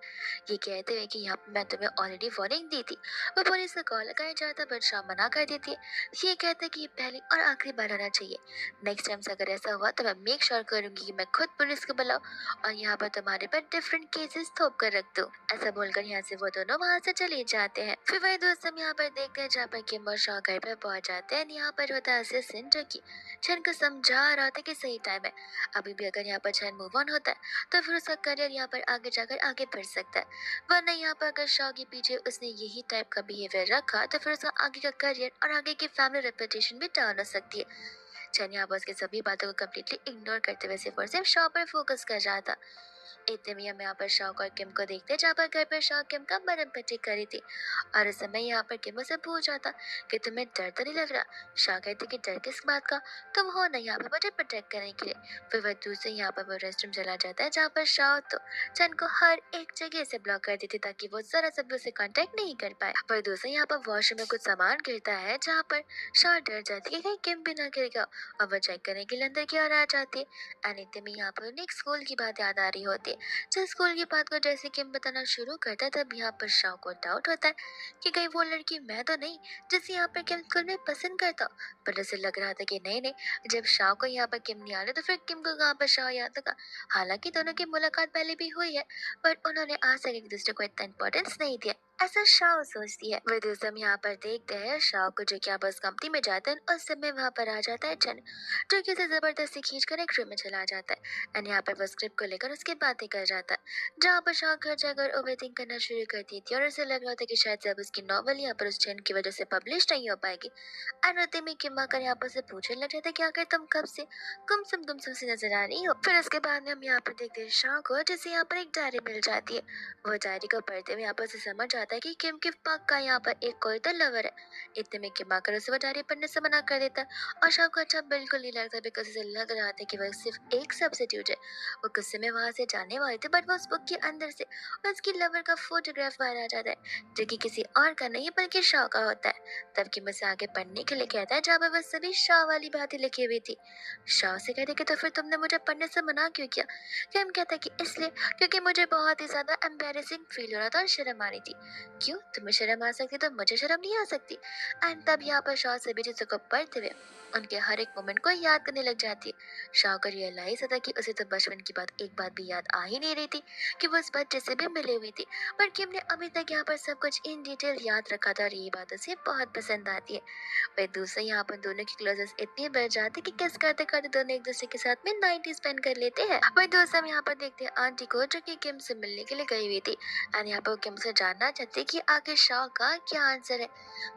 ये कहते हुए कि यहाँ पर मैं तुम्हें ऑलरेडी वार्निंग दी थी। वो पुलिस को कॉल लगाया जाता बट शाम मना कर देती है, ये कहते कि ये पहली और आखिरी बार होना चाहिए। नेक्स्ट टाइम से अगर ऐसा हुआ तो मैं मेक श्योर करूंगी कि मैं खुद पुलिस को बुलाऊं और यहाँ पर तुम्हारे पर डिफरेंट केसेस थोप कर रख दूं। ऐसा बोलकर यहाँ से वो दोनों वहाँ से चले जाते हैं। फिर वही दोस्त हम यहाँ पर देखते हैं जहाँ पर किम और शॉ घर पर पहुंच जाते हैं। यहाँ पर होता है असिस्टेंट जो कि चैन को समझा रहा था कि सही टाइम है, अभी भी अगर यहाँ पर चैन मूव ऑन होता है तो फिर उसका करियर यहाँ पर आगे जाकर आगे बढ़ सकता है, वरना यहाँ पर अगर शॉ के पीछे उसने यही टाइप का बिहेवियर रखा तो फिर उसका आगे का करियर और आगे की फैमिली रेपुटेशन भी डाउन हो सकती है। चैन यहाँ पर उसकी सभी बातों को कम्प्लीटली इग्नोर करते हुए सिर्फ और सिर्फ शॉ पर फोकस कर रहा था। इतने में हम यहाँ पर शॉक और किम को देखते जहाँ पर घर पर शॉक किम का मरहम पट्टी करी थी, और उस समय यहाँ पर किम से पूछ रहा था कि तुम्हें डर तो नहीं लग रहा। शॉक कहती कि डर किस बात का, तुम हो ना यहाँ पर मुझे प्रोटेक्ट करने के लिए। फिर वह दूसरे यहाँ पर वो रेस्टरूम चला जाता है जहाँ पर शॉक तो चैन को हर एक जगह से ब्लॉक कर देती ताकि वो जरा सा भी उसे कांटेक्ट नहीं कर पाए। पर दूसरे यहाँ पर वॉशरूम में कुछ सामान गिरता है जहाँ पर शॉक डर जाती है कहीं किम भी ना गिर गया, और वह चेक करने के लिए अंदर की ओर आ जाती है। एंड इतने में यहाँ पर उन्हें एक स्कूल की बात याद आ रही होती है। जब स्कूल की बात को जैसे किम बताना शुरू करता है तब यहाँ पर शाह को डाउट होता है कि कहीं वो लड़की मैं तो नहीं जिसे यहाँ पर किम स्कूल में पसंद करता हूँ। पर उसे लग रहा था कि नहीं नहीं, जब शाह को यहाँ पर किम नहीं आ रहा तो फिर किम को कहाँ पर शाह याद होगा। हालांकि दोनों की मुलाकात पहले भी हुई है, पर उन्होंने आज तक एक दूसरे को इतना इंपॉर्टेंस नहीं दिया, ऐसा शाह सोचती है। वह दूसरा हम यहाँ पर देखते हैं शाह को जो कि आप उस कंपनी में जाते हैं, उस समय वहाँ पर आ जाता है चन जो कि उसे जबरदस्ती खींच कर एक रूम में चला जाता है। एंड यहाँ पर वो स्क्रिप्ट को लेकर उसकी बातें कर रहा था, जहाँ पर शाह घर जाकर ओवरथिंक करना शुरू कर दी थी, और उसे लग रहा था कि शायद जब उसकी नॉवल यहाँ पर उस चैन की वजह से पब्लिश नहीं हो पाएगी। एंड उतने में किम आकर यहाँ पर से पूछने लग जाता कि आखिर तुम कब से गुमसुम सी नजर आ रही हो। फिर उसके बाद में हम यहाँ पर देखते हैं शाह को जिसे यहाँ पर एक डायरी मिल जाती है। वो डायरी को पढ़ते हुए यहाँ पर से समझ आता है कि किम की पक्का यहाँ पर एक कोई तो लवर है। इतने में किम आकर उसे वो डायरी पढ़ने से मना कर देता है, और शाह को अच्छा बिल्कुल नहीं लगता बिकॉज उसे लग रहा था कि वह सिर्फ एक सब्स्टिट्यूट है। वो गुस्से में वहां से जाने वाले थे बट वो उस बुक के अंदर से उसकी लवर का फोटोग्राफ बाहर आ जाता है जो कि किसी और का नहीं बल्कि शाह का होता है। तब किम उसे आगे पढ़ने के लिए कहता है जहाँ पर वह सभी शाह वाली बातें लिखी हुई थी। शाह से कहते कि तो फिर तुमने मुझे पढ़ने से मना क्यों किया। किम कहता है कि इसलिए क्योंकि मुझे बहुत ही ज्यादा एम्बेरसिंग फील हो रहा था और शर्म आ रही थी। क्यों, तुम्हें शर्म आ सकती तो मुझे शर्म नहीं आ सकती। एंड तब यहाँ पर शाह सभी चीजों को पढ़ते हुए उनके हर एक मोमेंट को याद करने लग जाती है। शाह को रियलाइज होता कि उसे तो बचपन की बात एक बात भी याद आ ही नहीं रही थी कि वो उस बच्चे से भी मिली हुई थी, पर किम ने अभी तक यहाँ पर सब कुछ इन डिटेल याद रखा था और ये बात उसे बहुत पसंद आती है। वही दूसरे यहाँ पर दोनों की क्लोजेस इतनी बढ़ जाती कि किस करते करते दोनों एक दूसरे के साथ में नाइट स्पेंड कर लेते हैं। वही दोस्त हम यहाँ पर देखते हैं आंटी को जो कि किम से मिलने के लिए गई हुई थी, एंड यहाँ पर किम से जानना चाहते कि आखिर शाह का क्या आंसर है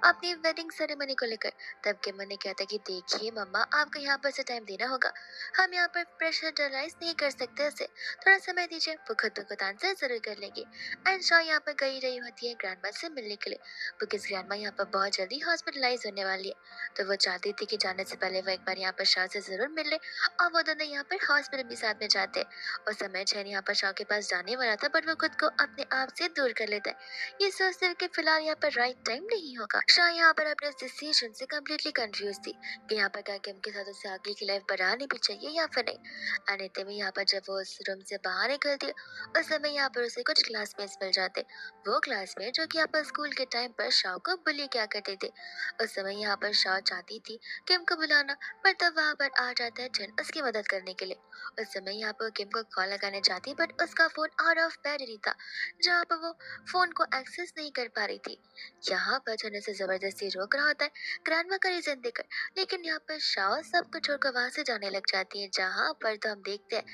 अपनी वेडिंग सेरेमनी को लेकर। तब किम ने कहता कि देखिए मम्मा, आपको यहाँ पर से टाइम देना होगा, हम यहाँ पर प्रेशर डलाइज नहीं कर सकते उसे, थोड़ा समय दीजिए, वो खुद ब खुद आंसर जरूर कर लेगी। एंड शाह यहाँ पर गई रही होती है ग्रैंडमा से मिलने के लिए बिकॉज ग्रैंडमा यहाँ पर बहुत जल्दी हॉस्पिटलाइज होने वाली है, तो वो चाहती थी कि जाने से पहले वो एक बार यहाँ पर शाह से जरूर मिल ले, और वो दोनों यहाँ पर हॉस्पिटल भी साथ में जाते हैं। उस समय चैन यहाँ पर शाह के पास जाने वाला था बट वो खुद को अपने आप से दूर कर लेता है, ये सोचते हुए कि फिलहाल यहाँ पर राइट टाइम नहीं होगा। शाह यहाँ पर अपने डिसीजन से कम्प्लीटली कंफ्यूज थी कि यहाँ पर क्या किम के साथ उसे आगे की लाइफ बढ़ानी भी चाहिए या फिर नहीं। एंड इतने में यहाँ पर जब वो उस रूम से बाहर निकलती है उस समय यहाँ पर उसे कुछ क्लासमेट्स मिल जाते, वो क्लासमेट जो कि यहाँ पर स्कूल के टाइम पर शाह को बुली क्या करते थे। उस समय यहाँ पर शाह चाहती थी किम को बुलाना, पर तब वहाँ पर आ जाता है जन उसकी मदद करने के लिए। उस समय यहाँ पर किम को कॉल लगाने जाती बट उसका फोन आउट ऑफ बैटरी था, जहाँ पर वो फोन को एक्सेस नहीं कर पा रही थी। यहाँ पर जन उसे जबरदस्ती रोक रहा होता है ग्रैंडमा का रीजन देकर, लेकिन यहाँ पर शाह सब कुछ छोड़कर वहां से जाने लग जाती है, जहाँ पर तो हम देखते हैं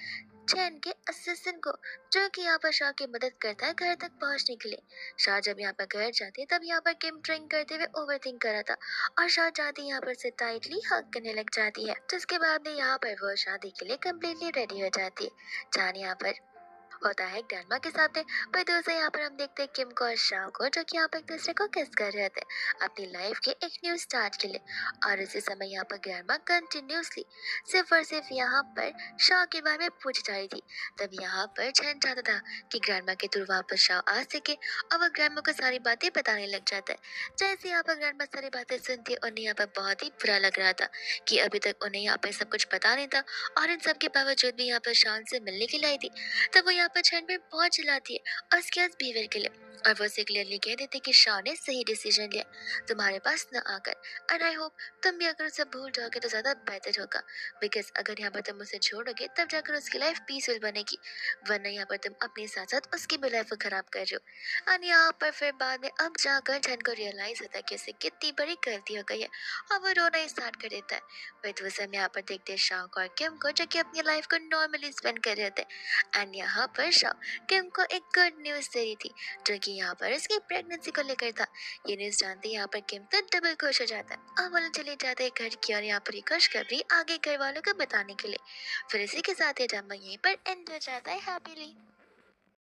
चैन के असिस्टेंट को, जो कि यहाँ पर शाह की मदद करता है घर तक पहुंचने के लिए। शाह जब यहाँ पर घर जाती है तब यहाँ पर किम ड्रिंक करते हुए ओवरथिंक कर रहा था और शाह जाती यहाँ पर से टाइटली हग करने लग जाती है, जिसके बाद में यहाँ पर वो शादी के लिए कम्प्लीटली रेडी हो जाती है। जान यहाँ पर होता है ग्रैंडमा के साथ है। पर दोस्तों यहाँ पर हम देखते हैं किम को और शाह को, जो कि यहाँ पर एक दूसरे को किस कर रहे थे अपनी लाइफ के एक न्यू स्टार्ट के लिए। और उसी समय यहाँ पर ग्रैंडमा कंटिन्यूसली सिर्फ और सिर्फ यहाँ पर शाह के बारे में पूछ जा रही थी। तब यहाँ पर चैन चाहता था कि ग्रैंडमा के थ्रू वहाँ पर शाह आ सके और वह ग्रैंडमा को सारी बातें बताने लग जाता है। जैसे यहाँ पर ग्रैंडमा सारी बातें सुनती है, उन्हें यहाँ पर बहुत ही बुरा लग रहा था कि अभी तक उन्हें यहाँ पर सब कुछ पता नहीं था और इन सब के बावजूद भी यहाँ पर शान से मिलने के लिए आई थी। तब वो यहाँ पर चैन पे बहुत चिल्लाती है और उसके आज बिहेवियर के लिए, और वो उसे क्लियरली कह देते कि शाह ने सही डिसीजन लिया तुम्हारे पास न आकर। एंड आई होप तुम भी अगर उसे भूल जाओगे तो ज्यादा बेहतर होगा, बिकॉज अगर यहाँ पर तुम उसे छोड़ोगे तब जाकर उसकी लाइफ पीसफुल बनेगी, वरना यहाँ पर तुम अपने साथ साथ उसकी भी लाइफ को खराब कर रहे हो। और यहाँ पर फिर बाद में अब जाकर चैन को रियलाइज होता है कि उसे कितनी बड़ी गलती हो गई है और वो रोना स्टार्ट कर देता है। बट वो सब यहाँ पर देखते हैं शाह को और किम को, जो कि अपनी लाइफ को नॉर्मली स्पेंड कर रहे थे। एंड यहाँ पर शाह किम को एक गुड न्यूज़ दे रही थी, जो कि यहाँ पर इसकी प्रेगनेंसी को लेकर था। ये न्यूज़ जानते ही यहाँ पर किम तो डबल खुश हो जाता है और वो लोग चले जाते हैं घर की, और यहाँ पर ये खुशखबरी आगे घर वालों को बताने के लिए। फिर इसी के साथ ये ड्रामा यहीं पर एंड हो जाता है हैप्पीली।